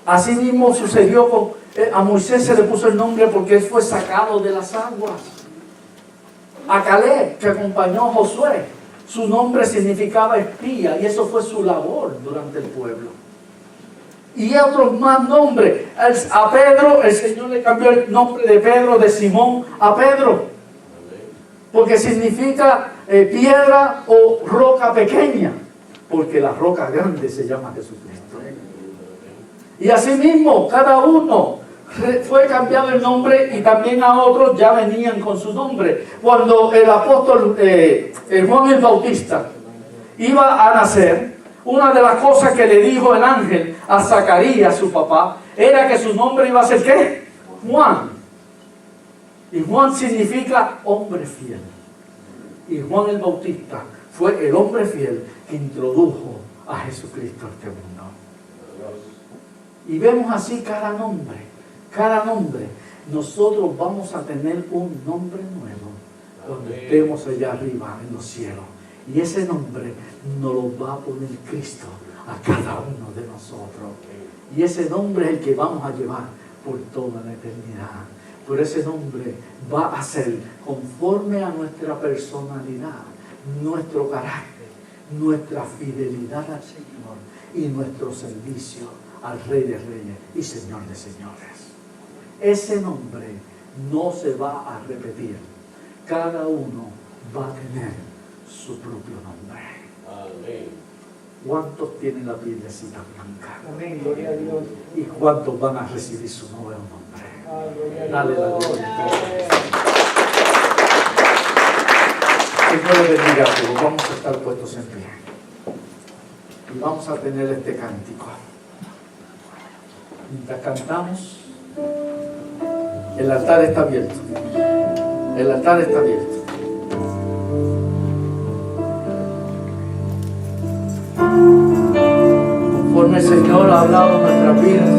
Así mismo sucedió a Moisés, se le puso el nombre porque él fue sacado de las aguas. A Caleb, que acompañó a Josué, su nombre significaba espía y eso fue su labor durante el pueblo. Y otros más nombres. A Pedro, el Señor le cambió el nombre de Pedro, de Simón, a Pedro, porque significa piedra o roca pequeña, porque la roca grande se llama Jesucristo. Y así mismo, cada uno fue cambiado el nombre y también a otros ya venían con su nombre. Cuando el apóstol Juan el Bautista iba a nacer, una de las cosas que le dijo el ángel a Zacarías, su papá, era que su nombre iba a ser ¿qué? Juan. Y Juan significa hombre fiel. Y Juan el Bautista fue el hombre fiel que introdujo a Jesucristo a este mundo. Y vemos así cada nombre. Nosotros vamos a tener un nombre nuevo cuando estemos allá arriba en los cielos. Y ese nombre nos lo va a poner Cristo a cada uno de nosotros. Y ese nombre es el que vamos a llevar por toda la eternidad. Pero ese nombre va a ser conforme a nuestra personalidad, nuestro carácter, nuestra fidelidad al Señor y nuestro servicio al Rey de Reyes y Señor de Señores. Ese nombre no se va a repetir. Cada uno va a tener su propio nombre. Amén. ¿Cuántos tienen la pielecita blanca? Amén, gloria a Dios. ¿Y cuántos van a recibir su nuevo nombre? Dale la gloria. Señor le bendiga a todos. Vamos a estar puestos en pie. Y vamos a tener este cántico. Mientras cantamos, el altar está abierto. El altar está abierto. Conforme el Señor ha hablado en nuestras vidas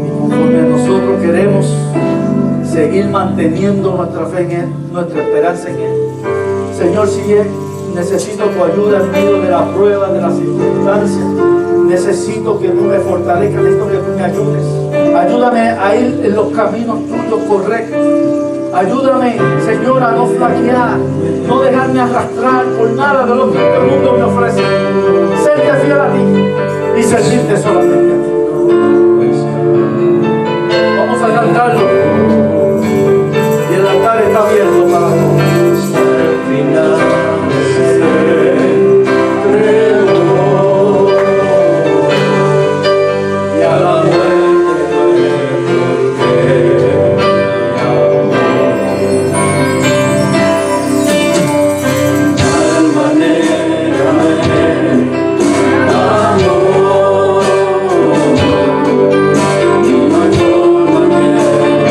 y conforme nosotros queremos seguir manteniendo nuestra fe en Él, nuestra esperanza en Él. Señor, si necesito tu ayuda en medio de las pruebas, de las circunstancias, necesito que tú me fortalezcas, necesito que tú me ayudes. Ayúdame a ir en los caminos tuyos correctos. Ayúdame, Señor, a no flaquear, no dejarme arrastrar por nada de lo que el mundo me ofrece. Serte fiel a ti y servirte solamente a ti. Vamos a cantarlo. Y el altar está abierto para todos. Amor,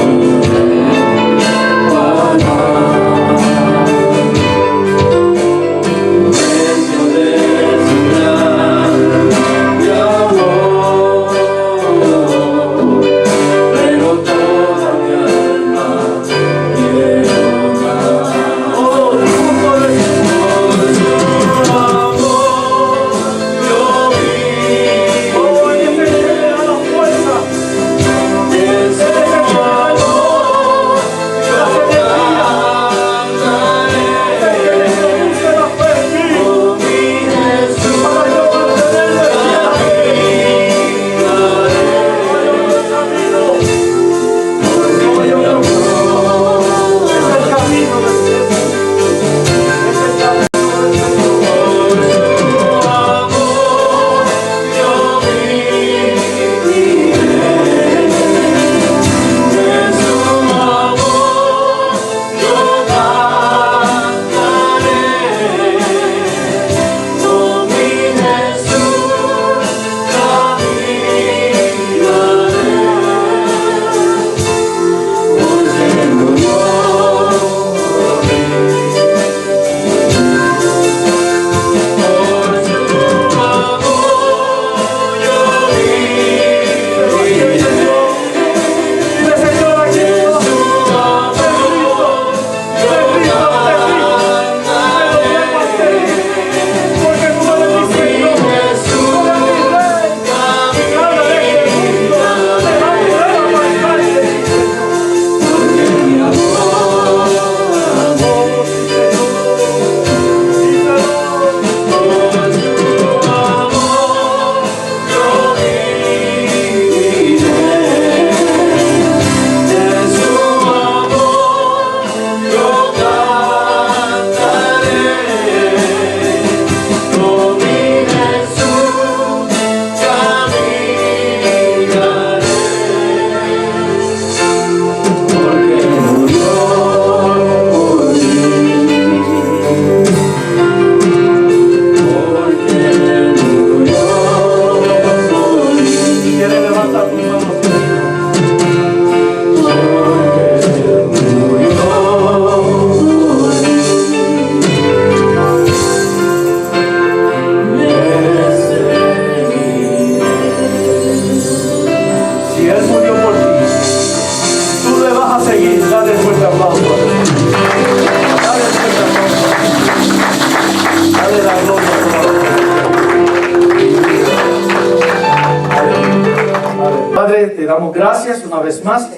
damos gracias una vez más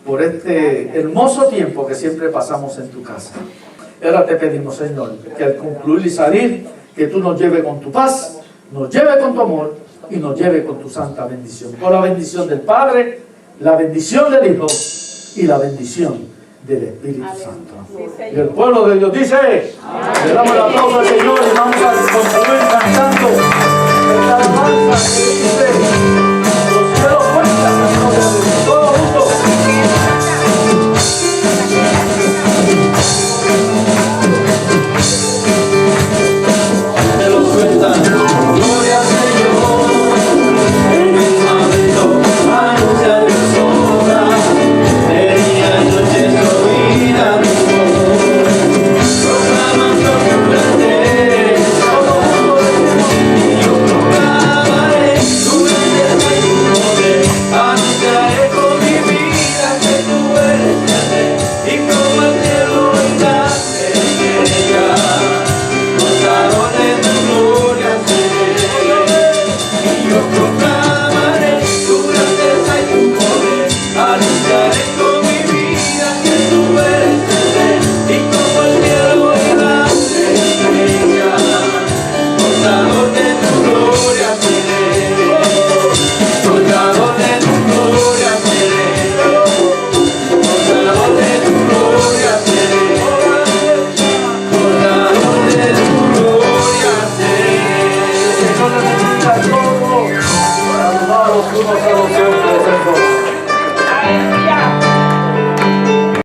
por este hermoso tiempo que siempre pasamos en tu casa. Ahora te pedimos, Señor, que al concluir y salir, que tú nos lleves con tu paz, nos lleves con tu amor y nos lleves con tu santa bendición. Con la bendición del Padre, la bendición del Hijo y la bendición del Espíritu Santo. Y el pueblo de Dios dice, le damos el aplauso al Señor y vamos a concluir cantando esta alabanza que dice, los cielos cuentan la gloria de Dios. Todos juntos. Cielos cuentan, gloria al Señor, en el momento anunciar su obra, de día y noche su vida mi voz, proclamando su grandeza, y yo proclamaré tu grandeza y tu poder, anunciaré con mi vida que tú eres grande, y como el cielo y la estrella. Yo proclamaré tu grandeza y tu poder, anunciaré con mi vida que tú eres grande, y como el cielo y la estrella, portador de tu gloria seré, portador de tu gloria seré, portador de tu gloria seré, portador de tu gloria seré. Señor, le bendiga a todos. Para los unos a los otros.